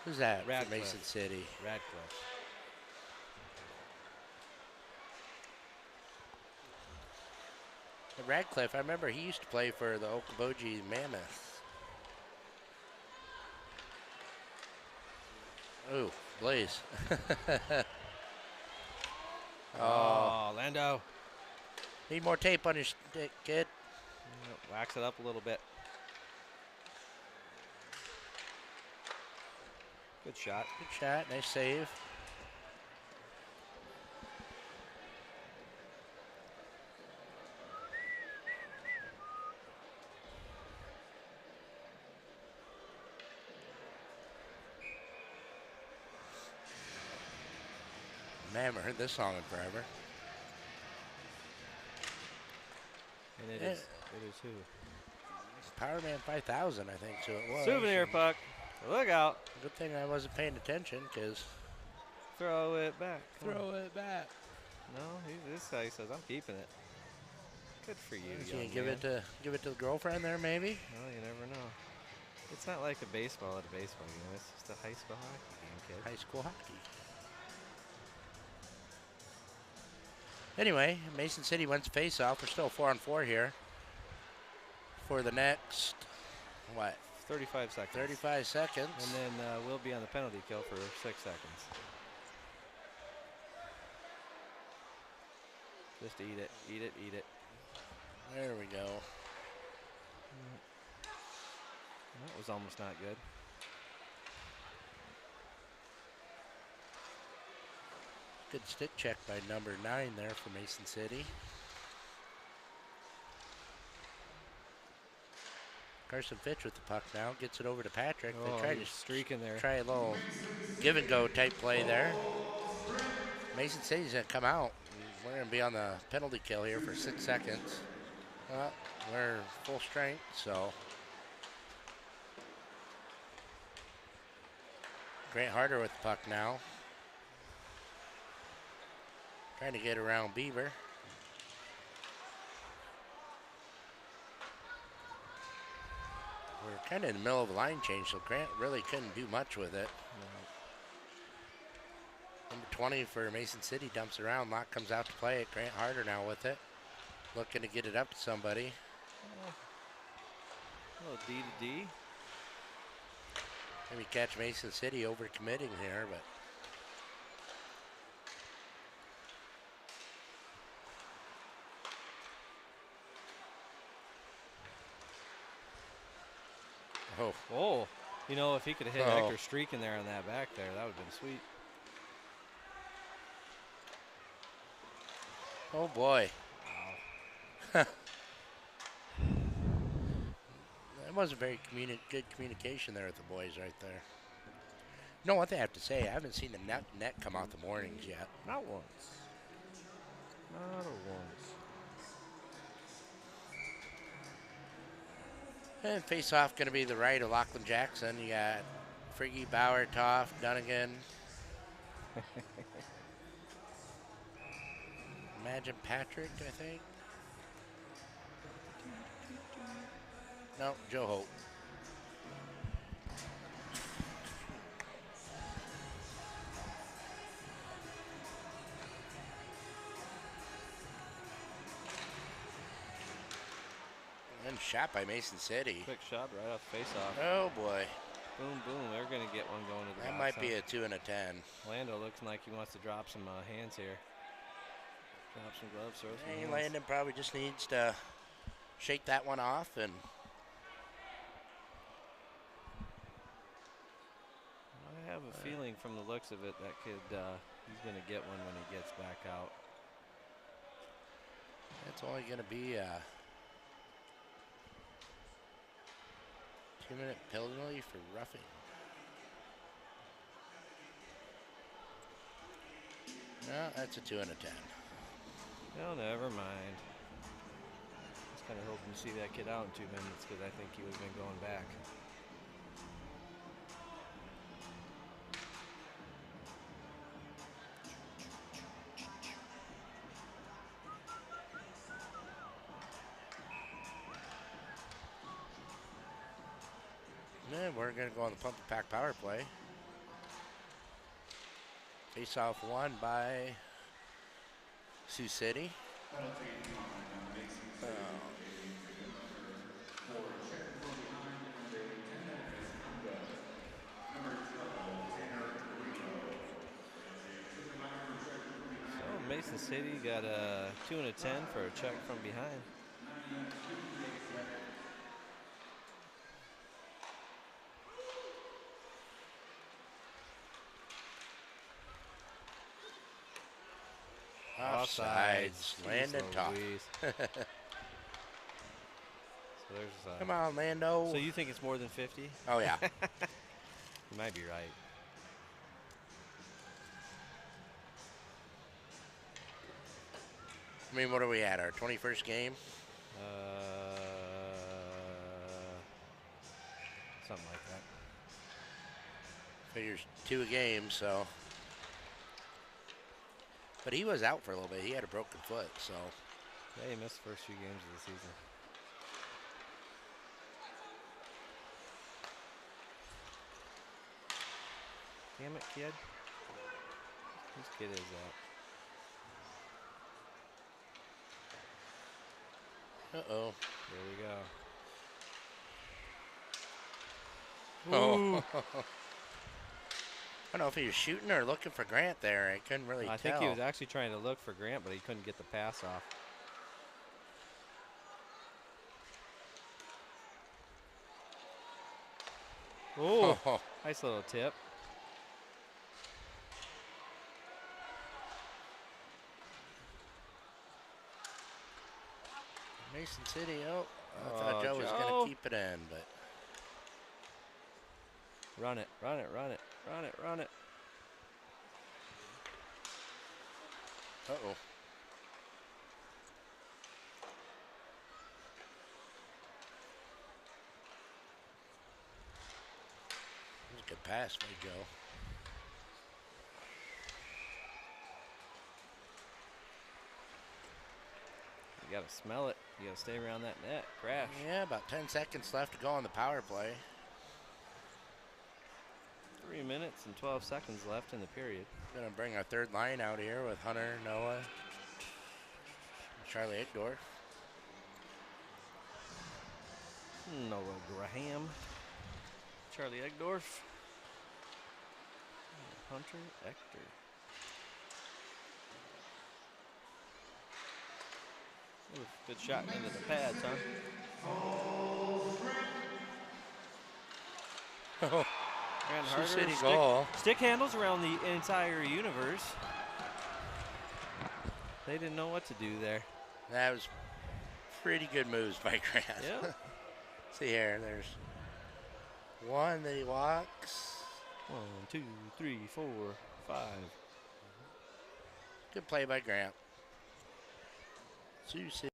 who's that? From Radcliffe. Mason City. Radcliffe. Radcliffe, I remember he used to play for the Okoboji Mammoths. Ooh, Blaze. Oh, Lando. Need more tape on your stick, kid. Wax it up a little bit. Good shot. Good shot, nice save. Man, I haven't heard this song in forever. And it Yeah. is who? Powerman 5000, I think, so it was. Souvenir puck. Look out. Good thing I wasn't paying attention, because... Throw it back. Throw it back. No, this guy says, I'm keeping it. Good for you, You young give man. it to the girlfriend there, maybe? Well, you never know. It's not like a baseball at a baseball game. It's just a high school hockey game, kid. High school hockey. Anyway, Mason City wins the face-off. We're still 4-on-4 here for the next, what, 35 seconds. 35 seconds. And then we'll be on the penalty kill for 6 seconds. Just eat it, eat it, eat it. There we go. That was almost not good. Good stick check by number 9 there for Mason City. Carson Fitch with the puck now. Gets it over to Patrick. Oh, they try to he's streaking there. Try a little give and go type play there. Mason City's going to come out. We're going to be on the penalty kill here for 6 seconds. Well, we're full strength, so. Grant Harder with the puck now. Trying to get around Beaver. We're kind of in the middle of a line change, so Grant really couldn't do much with it. Number 20 for Mason City dumps around. Locke comes out to play it. Grant Harder now with it. Looking to get it up to somebody. A little D to D. Maybe catch Mason City overcommitting here, but. Oh. Oh, you know, if he could have hit Oh. Hector streaking there on that back there, that would have been sweet. Oh boy. That wasn't very good communication there with the boys right there. You know what they have to say? I haven't seen the net come out the mornings yet. Not once. Not a once. And face-off going to be the right of Lachlan Jackson. You got Friggy, Bauer, Toff, Dunnigan. Imagine Patrick, I think. No, Joe Hope. And shot by Mason City. Quick shot right off face-off. Oh boy. Boom, boom. They're going to get one going to the That box, might huh? be a 2 and a 10. Lando looks like he wants to drop some hands here. Drop some gloves, throw some Hey, hands. Landon probably just needs to shake that one off and have a feeling from the looks of it that he's going to get one when he gets back out. It's only going to be a 2-minute penalty for roughing. No, that's a 2 and a 10. Well, never mind. I was kind of hoping to see that kid out in 2 minutes because I think he would have been going back. Then we're going to go on the pump and pack power play. Face off won by Sioux City. So Mason City got a 2 and a 10 for a check from behind. Offsides. Landon top. So there's. Come on, Lando. So you think it's more than 50? Oh, yeah. You might be right. I mean, what are we at? Our 21st game? Something like that. Figures 2 a game, so. But he was out for a little bit. He had a broken foot, so. Yeah, he missed the first few games of the season. Damn it, kid. Whose kid is that? Uh-oh. There we go. Oh. I don't know if he was shooting or looking for Grant there. I couldn't really tell. I think he was actually trying to look for Grant, but he couldn't get the pass off. Oh, nice little tip. Mason City, I thought Joe was going to keep it in, but. Run it, run it, run it, run it, run it. Uh-oh. That was a good pass by Joe. You got to smell it. You got to stay around that net. Crash. Yeah, about 10 seconds left to go on the power play. 3 minutes and 12 seconds left in the period. Going to bring our third line out here with Hunter, Noah, and Charlie Egdorf. Noah Graham. Charlie Egdorf. Hunter Ector. Ooh, good shot into the pads, huh? Grant Sioux Harder, City goal. stick handles around the entire universe. They didn't know what to do there. That was pretty good moves by Grant. Yeah. See here, there's one that he walks. 1, 2, 3, 4, 5. Good play by Grant. Sioux City.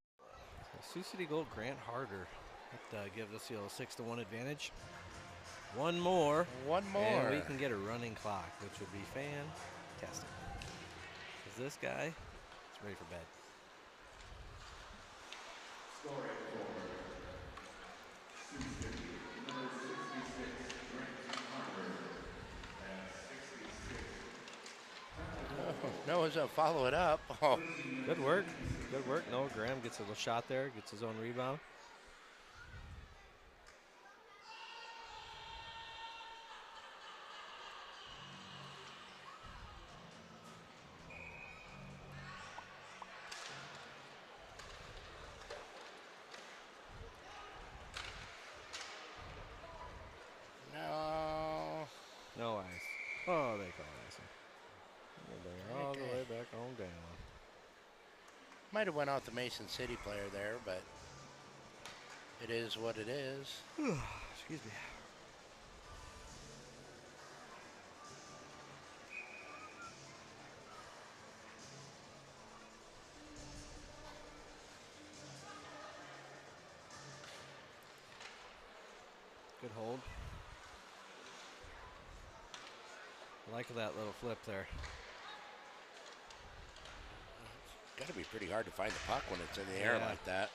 Sioux City goal, Grant Harder. That gives us the 6-1 advantage. One more. One more. And we can get a running clock, which would be fantastic. Because this guy is ready for bed. Noah's going to follow it up. Oh. Good work. Good work. Noah Graham gets a little shot there, gets his own rebound. No. No ice. Oh, they call this. They're all the Okay. way back on down. Might have went out the Mason City player there, but it is what it is. Excuse me. Good hold. I like that little flip there. Got to be pretty hard to find the puck when it's in the air Yeah. like that.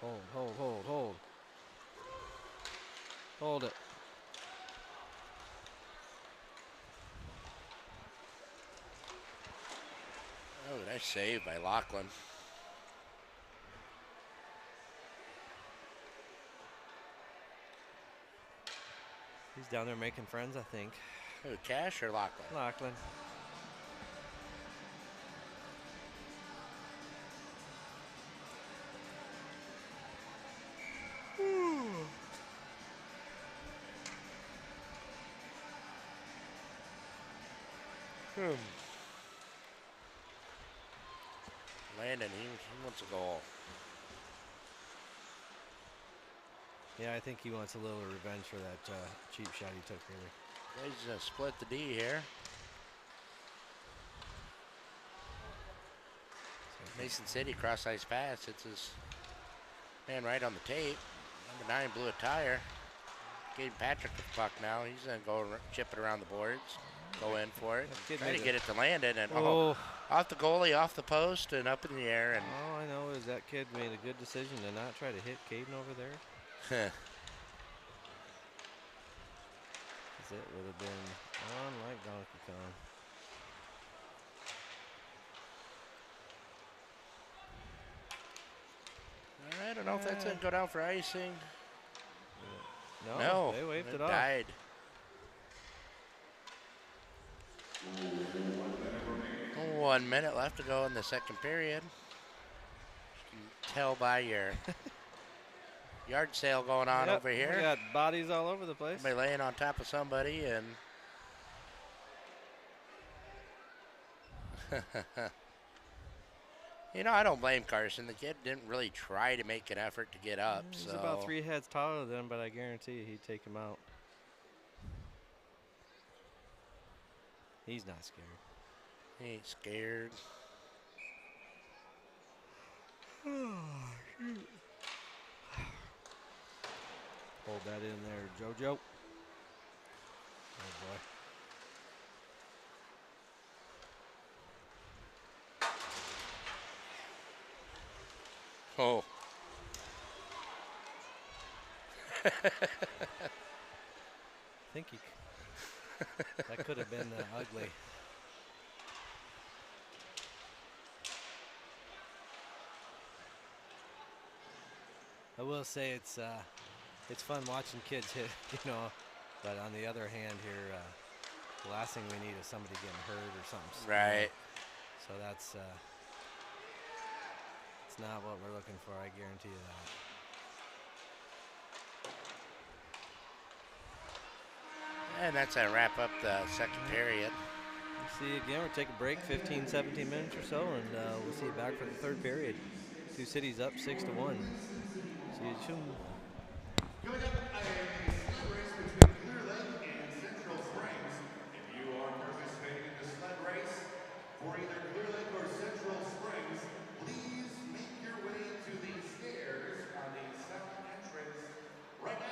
Hold, hold, hold, hold. Hold it. Oh, nice save by Lachlan. He's down there making friends, I think. Who, Cash or Lachlan? Lachlan. Landon, he wants a goal. Yeah, I think he wants a little revenge for that cheap shot he took earlier. He's split the D here. Mason City cross ice pass. It's his man right on the tape. Number 9 blew a tire. Gave Patrick the puck now. He's going to go chip it around the boards. Go in for it. Try to get it to Landon. And off the goalie, off the post, and up in the air. And all I know is that kid made a good decision to not try to hit Caden over there. Because it would have been on like Donkey Kong. All right, I don't know if that's going to go down for icing. No, they waved it off. Died. 1 minute left to go in the second period. You can tell by your yard sale going on over here. We got bodies all over the place. Somebody laying on top of somebody, and you know, I don't blame Carson. The kid didn't really try to make an effort to get up. He's so about 3 heads taller than him, but I guarantee you he'd take him out. He's not scared. He ain't scared. Hold that in there, JoJo. Oh boy. Oh. I think that could have been ugly. I will say it's fun watching kids hit, you know, but on the other hand here, the last thing we need is somebody getting hurt or something. Right. So that's it's not what we're looking for, I guarantee you that. And that's a wrap up the second period. We'll see you again. We'll take a break, 15, 17 minutes or so, and we'll see you back for the third period. Two cities up 6-1. See you soon. Coming up, a sled race between Clear Lake and Central Springs. If you are participating in the sled race for either Clear Lake or Central Springs, please make your way to the stairs on the south entrance right now.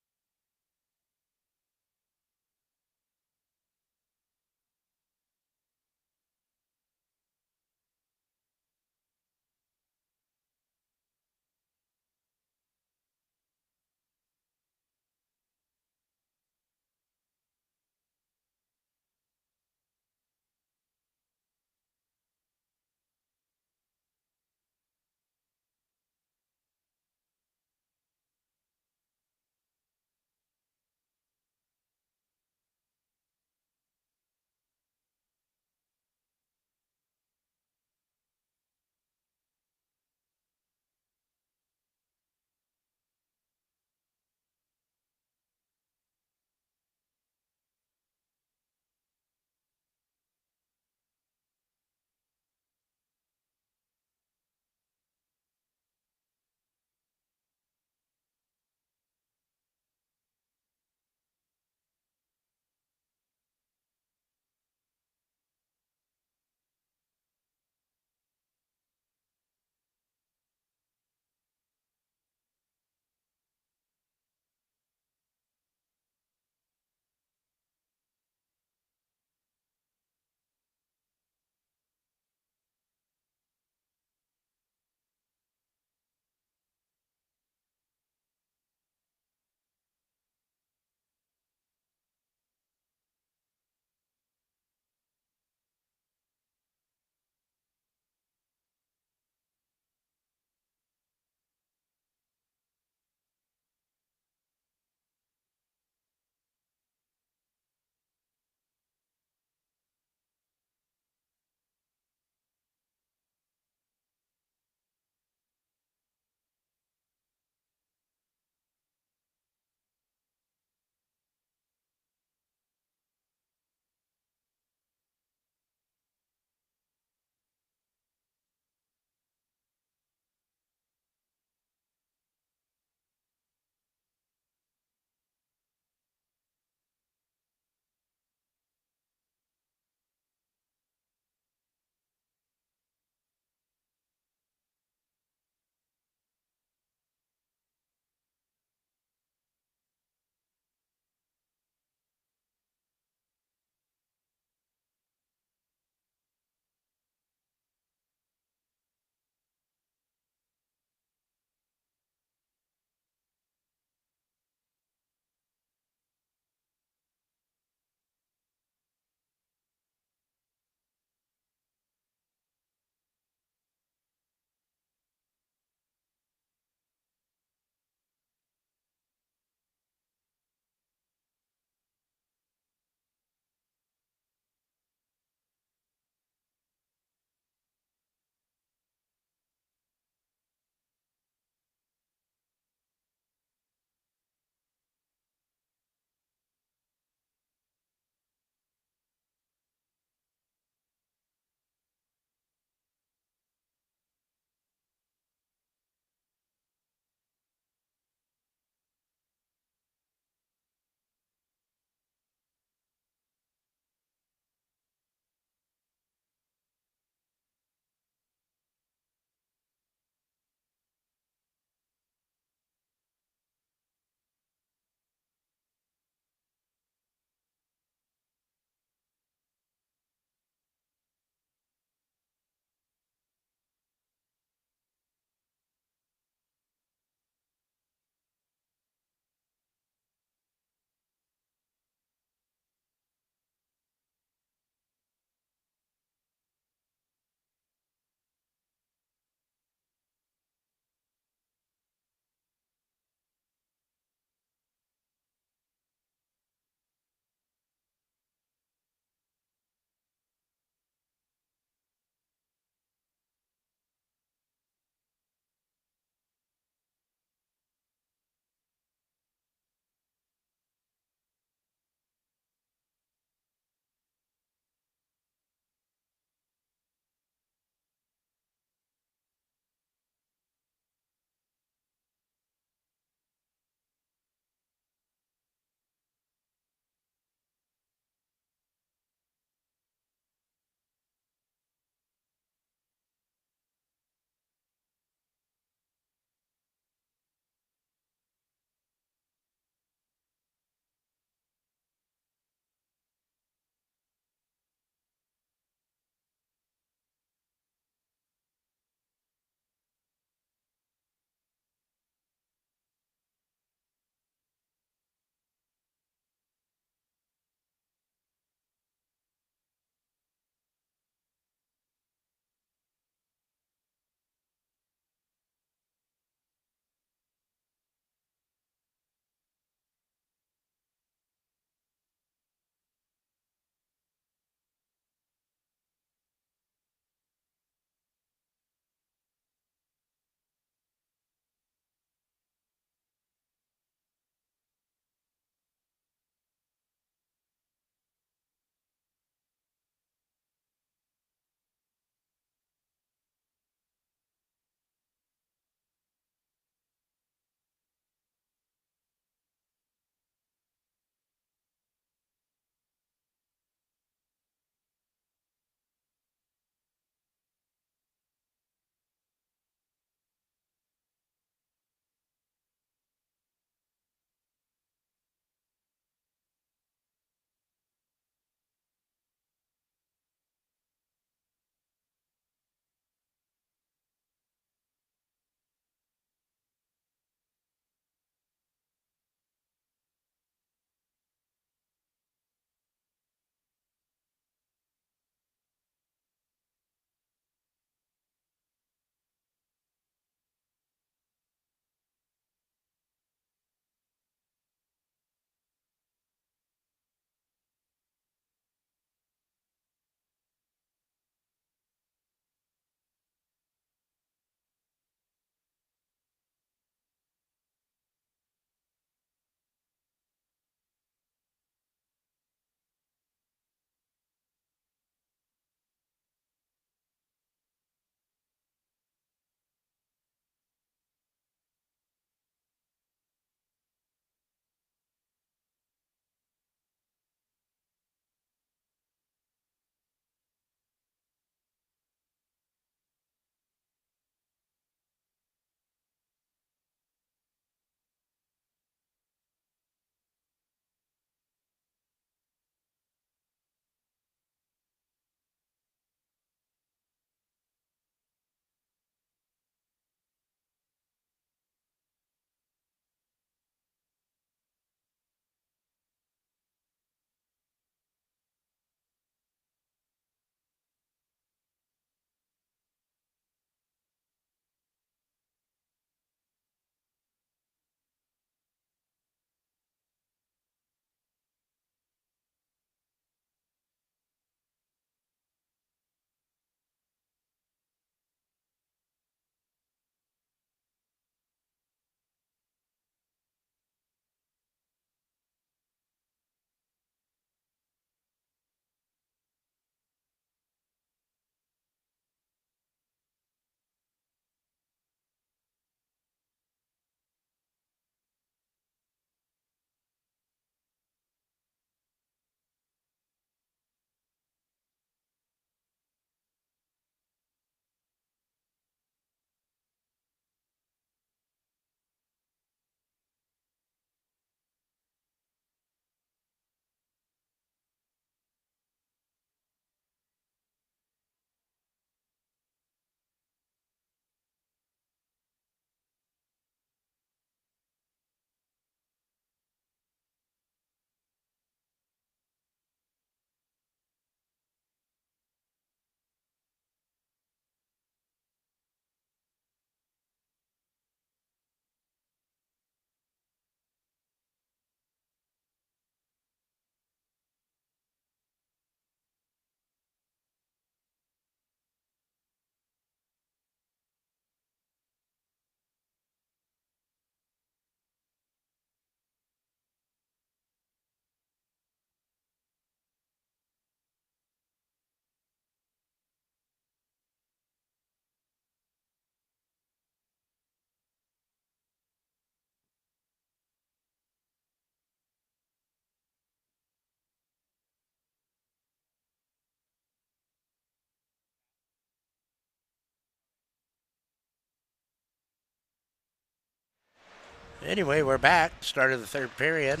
Anyway, we're back. Start of the third period.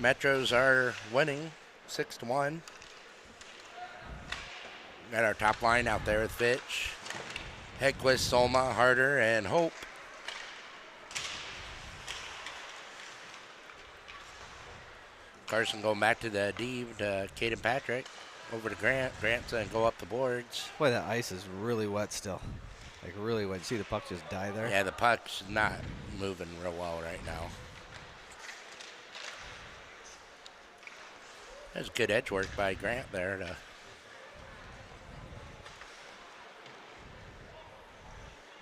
Metros are winning 6-1. Got our top line out there with Fitch, Hedquist, Solma, Harder, and Hope. Carson going back to the D to Caden Patrick. Over to Grant. Grant's going to go up the boards. Boy, that ice is really wet still. Like really wet. You see the puck just die there? Yeah, the puck's not moving real well right now. That's good edge work by Grant there to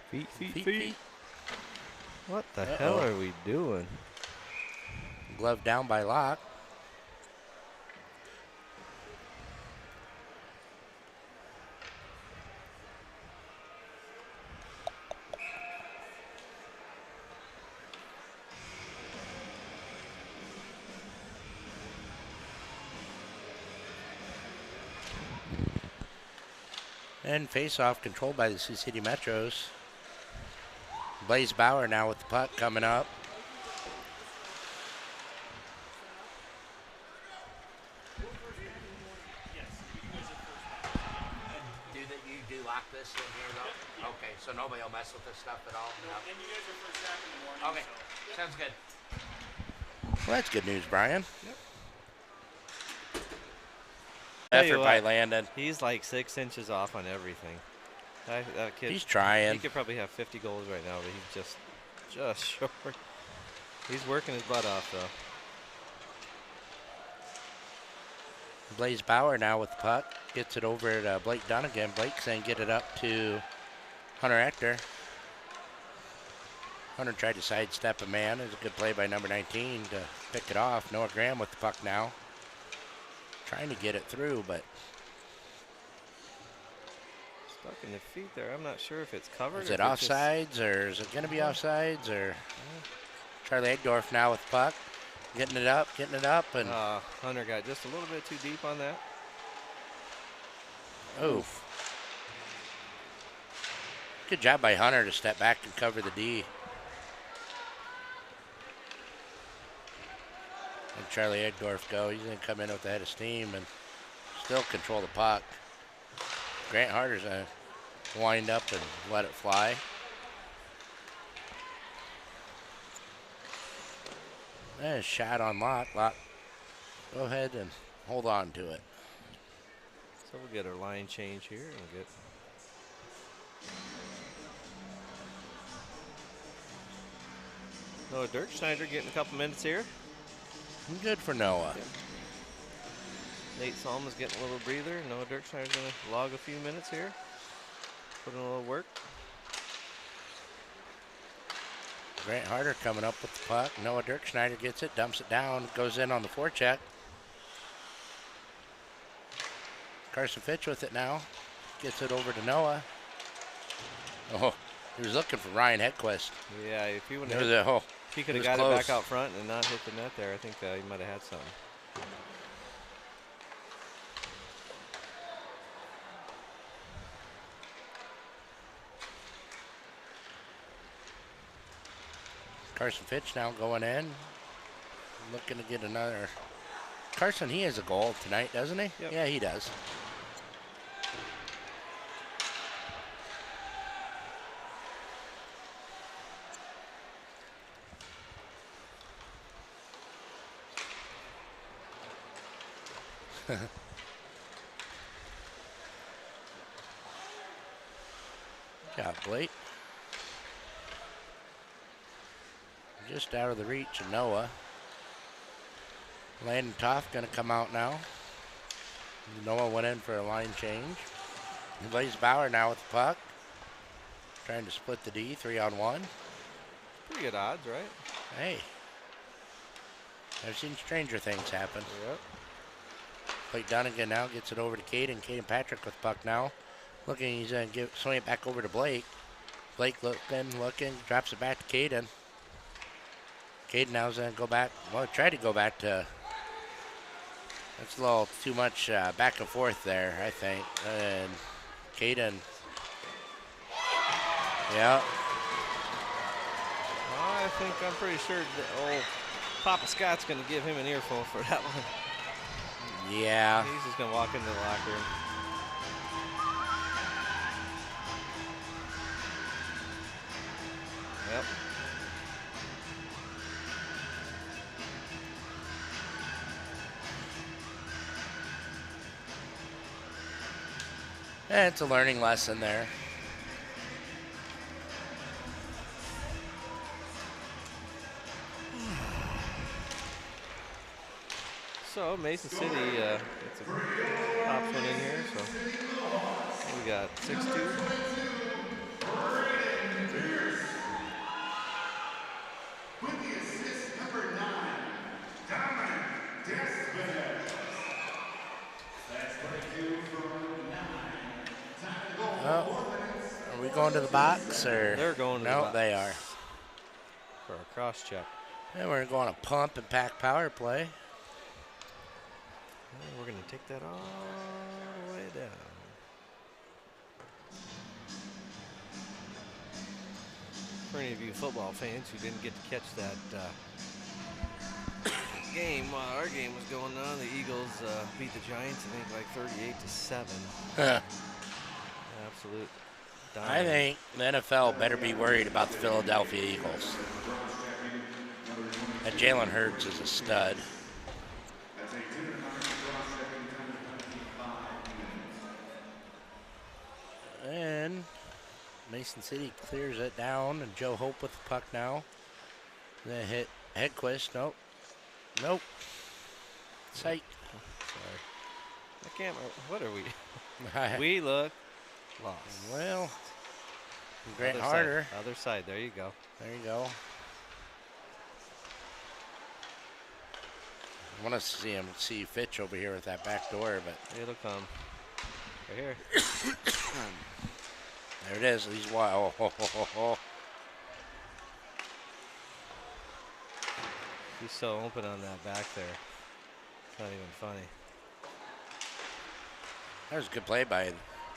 Feet. What the hell are we doing? glove down by Locke. And face-off controlled by the Sioux City Metros. Blaze Bauer now with the puck coming up. Do lock this in here though? Okay, so nobody will mess with this stuff at all? No. And you guys are first staff in the morning. Okay, so. Sounds good. Well, that's good news, Brian. Yep. Effort by Landon. He's like 6 inches off on everything. That kid. He's trying. He could probably have 50 goals right now, but he's just short. He's working his butt off though. Blaze Bauer now with the puck. Gets it over to Blake Dunnigan. Blake's saying get it up to Hunter Ector. Hunter tried to sidestep a man. It was a good play by number 19 to pick it off. Noah Graham with the puck now. Trying to get it through, but stuck in the feet there. I'm not sure if it's covered. Is it offsides or is it going to be offsides or Charlie Egdorf now with the puck. Getting it up, and Hunter got just a little bit too deep on that. Oof. Good job by Hunter to step back and cover the D. And Charlie Egdorf go. He's going to come in with the head of steam and still control the puck. Grant Harder's going to wind up and let it fly. And a shot on Locke. Locke, go ahead and hold on to it. So we'll get our line change here and we'll get Noah Dirkschneider getting a couple minutes here. Good for Noah. Yep. Nate Salma's getting a little breather. Noah Dirkschneider's going to log a few minutes here. Put in a little work. Grant Harder coming up with the puck. Noah Dirkschneider gets it, dumps it down, goes in on the forecheck. Carson Fitch with it now. Gets it over to Noah. Oh, he was looking for Ryan Hedquist. Yeah, if he would have, if he could have got it back out front and not hit the net there, I think he might have had something. Carson Fitch now going in. Looking to get another. Carson, he has a goal tonight, doesn't he? Yep. Yeah, he does. Good job, Blake. Just out of the reach of Noah. Landon Toth going to come out now. Noah went in for a line change. Blaze Bauer now with the puck. Trying to split the D, 3-on-1. Pretty good odds, right? Hey. I've seen stranger things happen. Yep. Blake Dunnigan now gets it over to Caden. Caden Patrick with the puck now. Looking, he's going to swing it back over to Blake. Blake looking, drops it back to Caden. Caden now's going to go back. Well, try to go back to. That's a little too much back and forth there, I think. And Caden Yeah. I think I'm pretty sure that old Papa Scott's going to give him an earful for that one. Yeah. He's just going to walk into the locker room. Yep. It's a learning lesson there. So Mason City gets a pops one in here. So we got 6-2. With the assist, number 9, Dominic Despedes. That's 22 from 9. Time to go. Oh, are we going to the box or? They're going to the No, box they are. for a cross check. And we're going to pump and pack power play. And we're going to take that all the way down. For any of you football fans who didn't get to catch that game while our game was going on, the Eagles beat the Giants, I think, like 38-7. Absolute I dominance. think the NFL better be worried about the Philadelphia Eagles. And Jalen Hurts is a stud. And Mason City clears it down, and Joe Hope with the puck now. Then hit Hedquist. Nope. Nope. Psych. Sorry. I can't remember. What are we? We look lost. Well, Grant Other Harder. Side. Other side. There you go. There you go. I want to see Fitch over here with that back door, but It'll come. Right here. there it is. He's wild. He's so open on that back there. It's not even funny. That was a good play by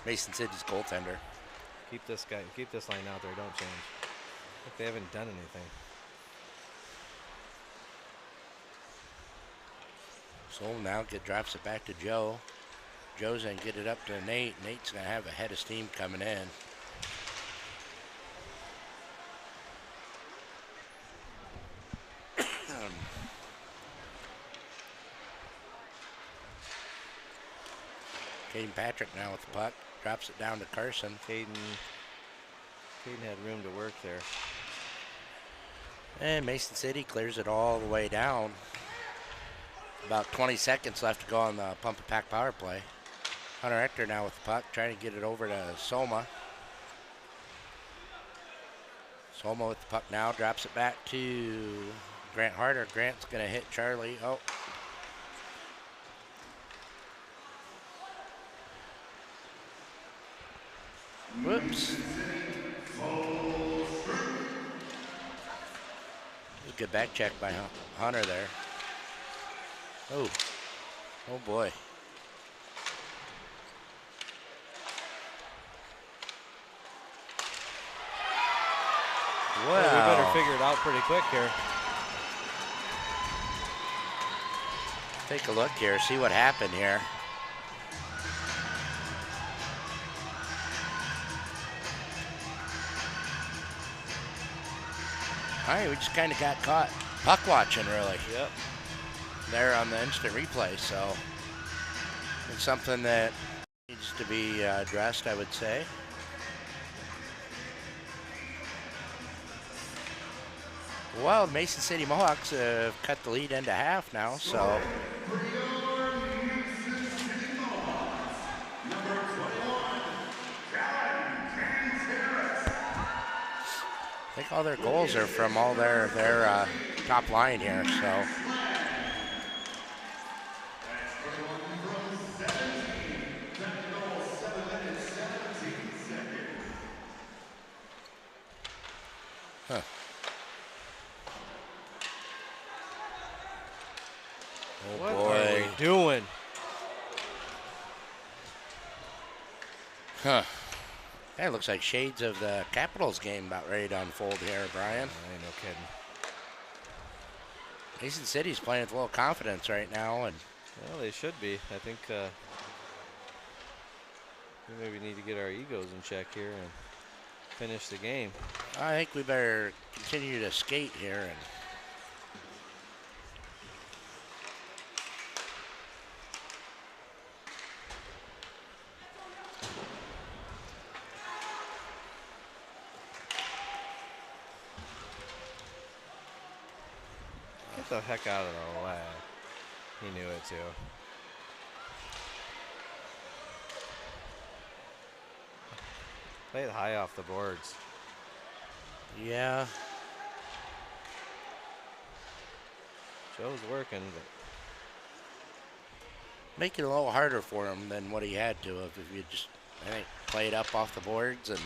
Mason City's goaltender. Keep this line out there. Don't change. Look, they haven't done anything. So now drops it back to Joe. Joe's going to get it up to Nate. Nate's going to have a head of steam coming in. Caden Patrick now with the puck. Drops it down to Carson. Caden had room to work there. And Mason City clears it all the way down. About 20 seconds left to go on the pump and pack power play. Hunter Hector now with the puck, trying to get it over to Soma. Soma with the puck now, drops it back to Grant Harder. Grant's going to hit Charlie. Oh. Whoops. Good back check by Hunter there. Oh. Oh boy. Wow. Well, we better figure it out pretty quick here. Take a look here, see what happened here. All right, we just kind of got caught puck watching, really. Yep. There on the instant replay, so it's something that needs to be addressed, I would say. Well, Mason City Mohawks have cut the lead into half now, so. I think all their goals are from all their top line here, so. Huh. Oh What boy. are we doing? Huh. That looks like shades of the Capitals game about ready to unfold here, Brian. Ain't no kidding. Mason City's playing with a little confidence right now, and Well, they should be. I think we maybe need to get our egos in check here and finish the game. I think we better continue to skate here and Get the heck out of the way. He knew it too. Play it high off the boards. yeah. Joe's working, but Make it a little harder for him than what he had to if you just, I think, play it up off the boards and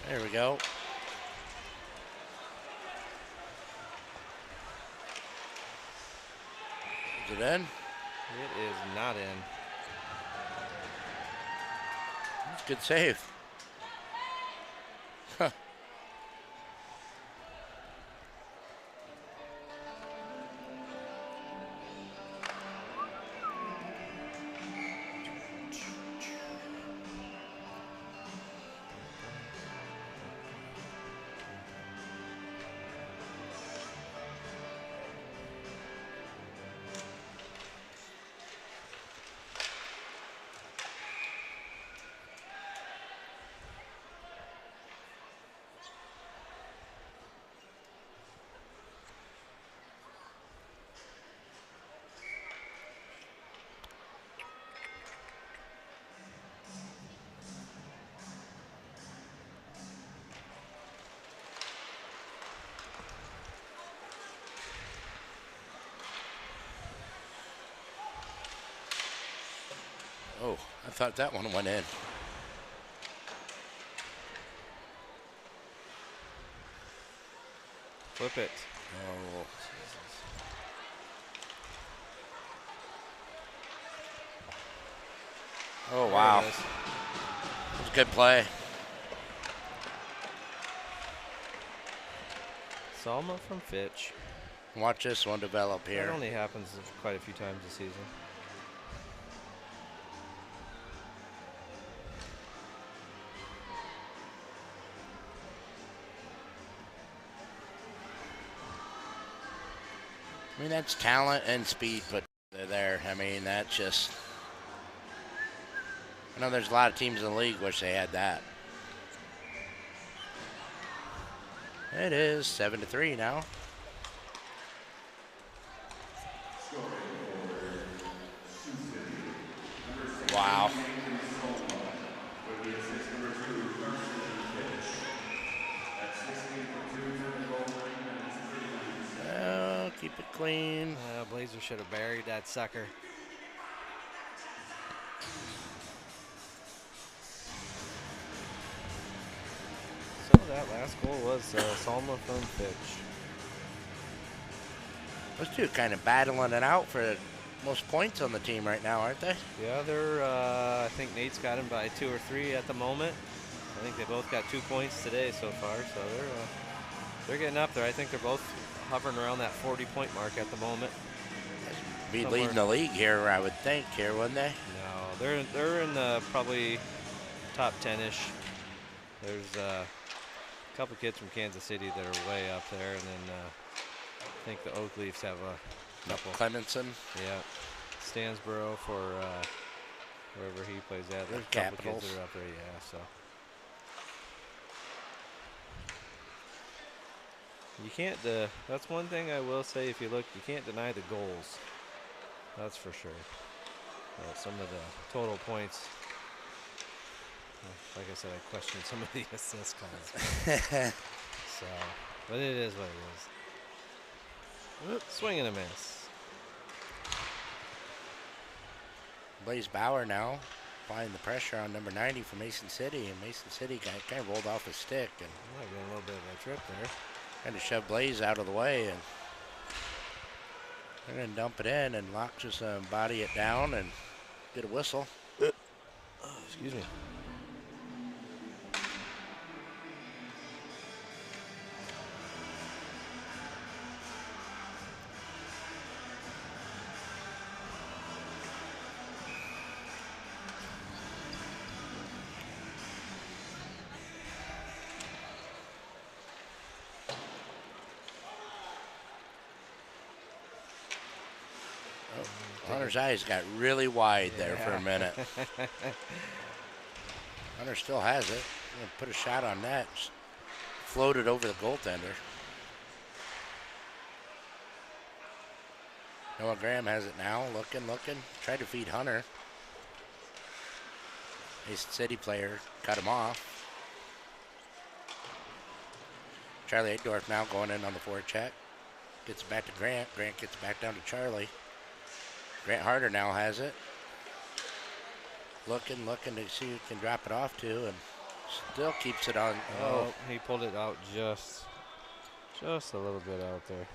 there we go. Is it in? it is not in. That's a good save. Huh. Oh, I thought that one went in. Flip it. Oh, oh There wow. it is. That's a good play. Salma from Fitch. Watch this one develop That here. only happens quite a few times this season. I mean, that's talent and speed put there. I mean, that's just. I know there's a lot of teams in the league wish they had that. It is 7-3 now. Wow. Keep it clean. Blazer should have buried that sucker. So that last goal was Salma from Fitch. Those two kind of battling it out for the most points on the team right now, aren't they? Yeah, they're. I think Nate's got him by 2 or 3 at the moment. I think they both got 2 points today so far, so they're getting up there. I think they're both hovering around that 40-point mark at the moment. Be Somewhere. leading the league here, I would think, here, wouldn't they? No, they're in the probably top 10-ish. There's a couple kids from Kansas City that are way up there, and then I think the Oak Leafs have a couple. Clemenson. Yeah, Stansboro for wherever he plays at. There's a couple Capitals. kids that are up there, yeah. So you can't. That's one thing I will say. If you look, you can't deny the goals. That's for sure. Some of the total points. Like I said, I questioned some of the assist calls. So, but it is what it is. Oop, swing and a miss. Blaze Bauer now applying the pressure on number 90 for Mason City, and Mason City kind of rolled off his stick and Might be a little bit of a trip there. kind of shoved Blaze out of the way, and they're going to dump it in, and Locke just body it down and Get a whistle. Excuse me. Hunter's eyes got really wide there for a minute. Hunter still has it. Gonna put a shot on that. Just floated over the goaltender. Noah Graham has it now. Looking. Tried to feed Hunter. Mason City player cut him off. Charlie Adorf now going in on the forecheck. Gets it back to Grant. Grant gets it back down to Charlie. Grant Harder now has it. Looking to see who can drop it off to, and still keeps it on. Oh, he pulled it out just a little bit out there.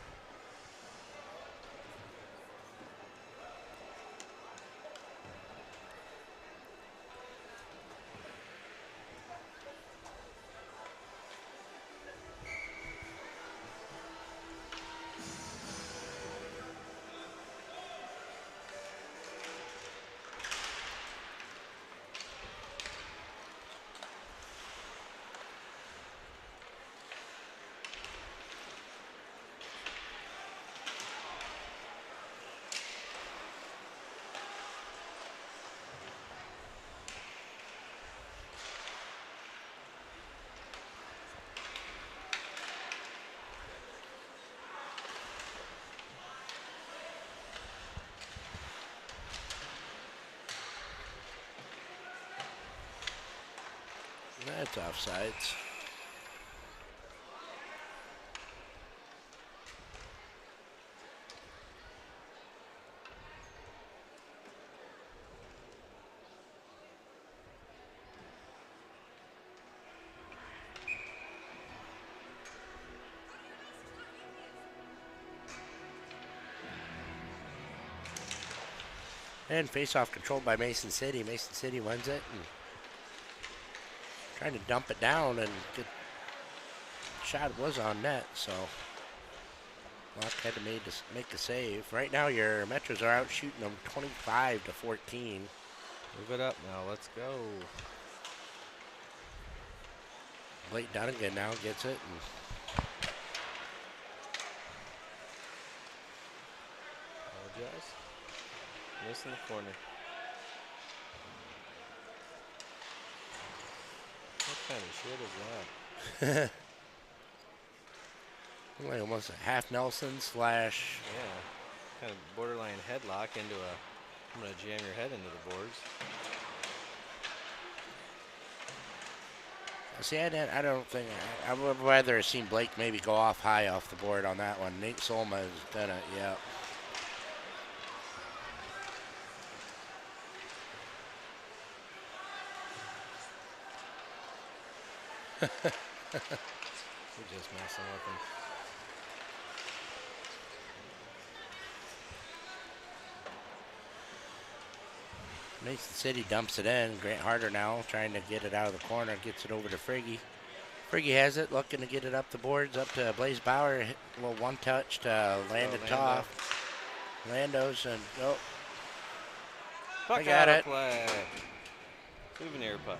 That's offsides. And face-off controlled by Mason City. Mason City wins it. And trying to dump it down, and good shot was on net, so Locke had to make the save. Right now your Metros are out shooting them 25-14. Move it up now. Let's go. Blake Dunnigan now gets it. And apologize. Miss in the corner. What kind of shit is that? like almost a half Nelson slash. Yeah. Kind of borderline headlock into a. I'm going to jam your head into the boards. See, I don't think. I would rather have seen Blake maybe go off high off the board on that one. Nate Solma has done it, yeah. We're just messing with him. Mason City dumps it in. Grant Harder now trying to get it out of the corner. Gets it over to Friggy. Friggy has it, looking to get it up the boards, up to Blaze Bauer. Hit a little one touch to Landon Toff. Lando's and oh. Puck I got out of it. play. Souvenir puck.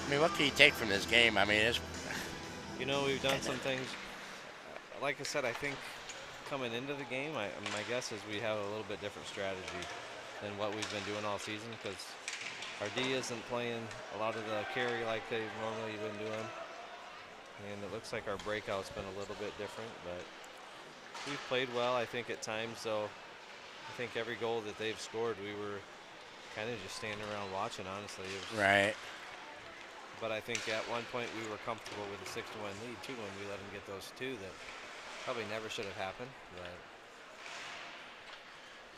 I mean, what can you take from this game? I mean, it's. You know, we've done some things. Like I said, I think coming into the game, my guess is we have a little bit different strategy than what we've been doing all season, because our D isn't playing a lot of the carry like they've normally been doing. And it looks like our breakout's been a little bit different, but we've played well, I think, at times. So I think every goal that they've scored, we were kind of just standing around watching, honestly. It was, Right. but I think at one point we were comfortable with a 6-1 lead, too, when we let them get those two that probably never should have happened. But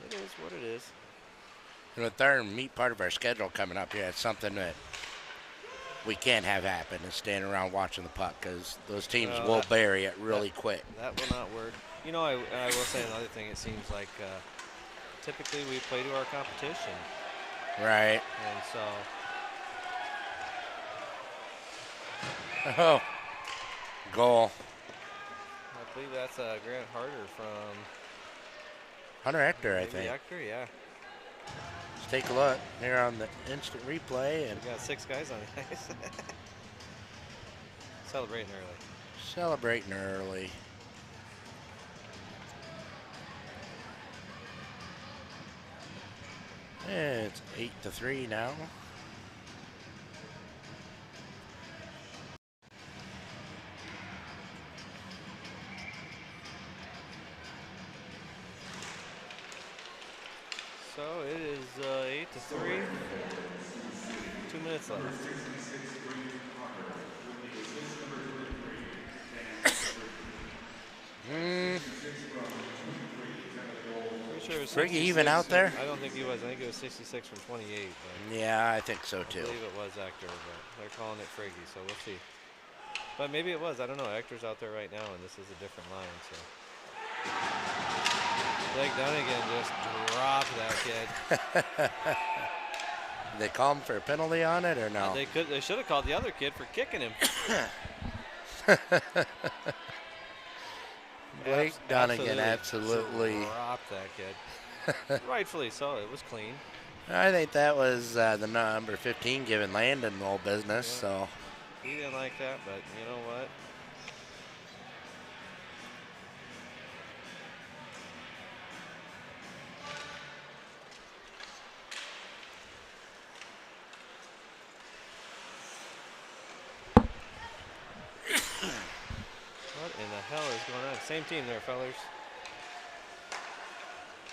it is what it is. And with our meat part of our schedule coming up here, it's something that we can't have happen is stand around watching the puck because those teams Well, will bury it really quick. That will not work. You know, I will say another thing. It seems like typically we play to our competition, Right. and so Oh, goal. I believe that's Grant Harder from Hunter Hector, I maybe think. Hector. Yeah, Let's take a look here on the instant replay and we got 6 guys on the ice. Celebrating early. celebrating early. It's 8-3 now. So it is 8-3. 2 minutes left. Pretty sure it was Friggy 66. even out there? I don't think he was. I think it was 66 from 28. But Yeah, I think so I too. believe it was Hector, but they're calling it Friggy, so we'll see. But maybe it was. I don't know. Hector's out there right now, and this is a different line. So Blake Dunnigan just dropped that kid. Did they call him for a penalty on it or no? They should have called the other kid for kicking him. Blake Dunnigan absolutely. Dropped that kid. Rightfully so. It was clean. I think that was the number 15 giving Landon the whole business. Yeah. So He didn't like that, but you know what? What in the hell is going on? Same team there, fellers.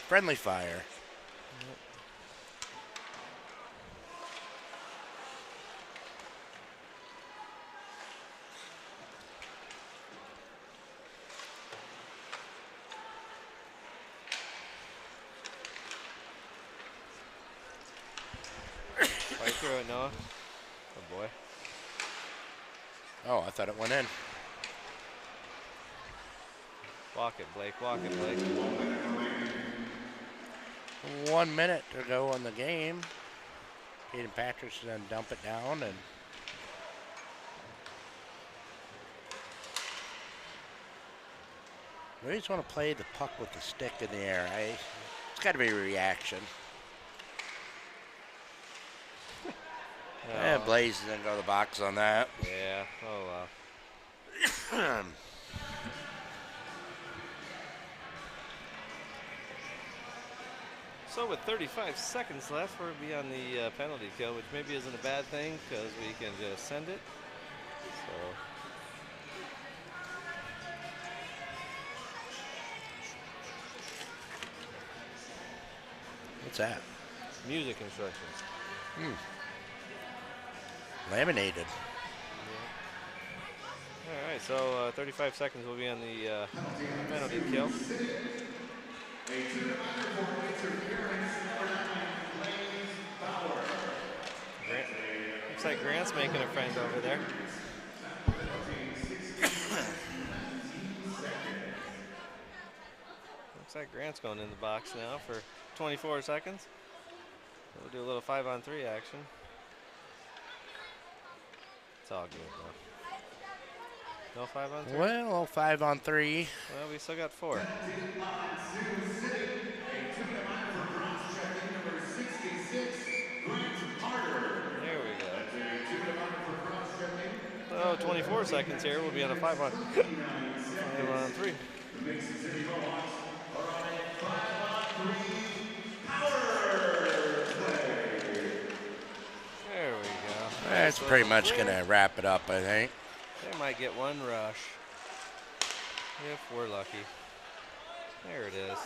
friendly fire. Right through it, Noah. Oh boy. Oh, I thought it went in. Walk it, Blake. Walk it, Blake. 1 minute to go in the game. Hayden Patrick's going to dump it down and we just want to play the puck with the stick in the air. It's got to be a reaction. Yeah, Blaze is going to go to the box on that. Yeah. Oh wow. So with 35 seconds left, we'll be on the penalty kill, which maybe isn't a bad thing because we can just send it. So What's that? music instructions. Laminated. All right, so 35 seconds will be on the penalty kill. Looks like Grant's making a friend over there. Looks like Grant's going in the box now for 24 seconds. We'll do a little 5-on-3 action. It's all good though. No 5-on-3? Well, 5-on-3. Well, we still got 4. There we go. So 24 seconds here. We'll be on a 5-on-3. There we go. That's pretty much going to wrap it up, I think. They might get one rush if we're lucky. There it is.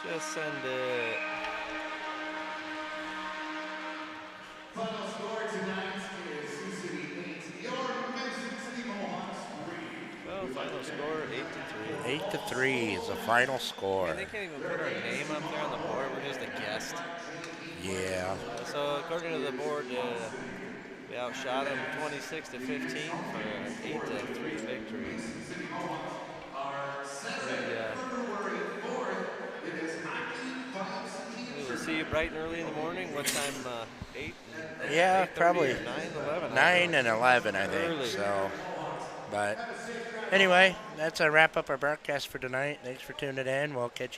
Just send it. Final score tonight is Sioux City 8, your Medicine City Mohawks 3. Well, final score 8-3 is the final I score. mean, they can't even put our name up there on the board. We're just a guest. Yeah. So according to the board, we outshot them 26-15 for an 8-3 victory. We will see you bright and early in the morning. What time? 8? Yeah, 8:30 probably or 9, 11? 9 and 11, I think. Early. So, but anyway, that's a wrap up our broadcast for tonight. Thanks for tuning in. We'll catch you.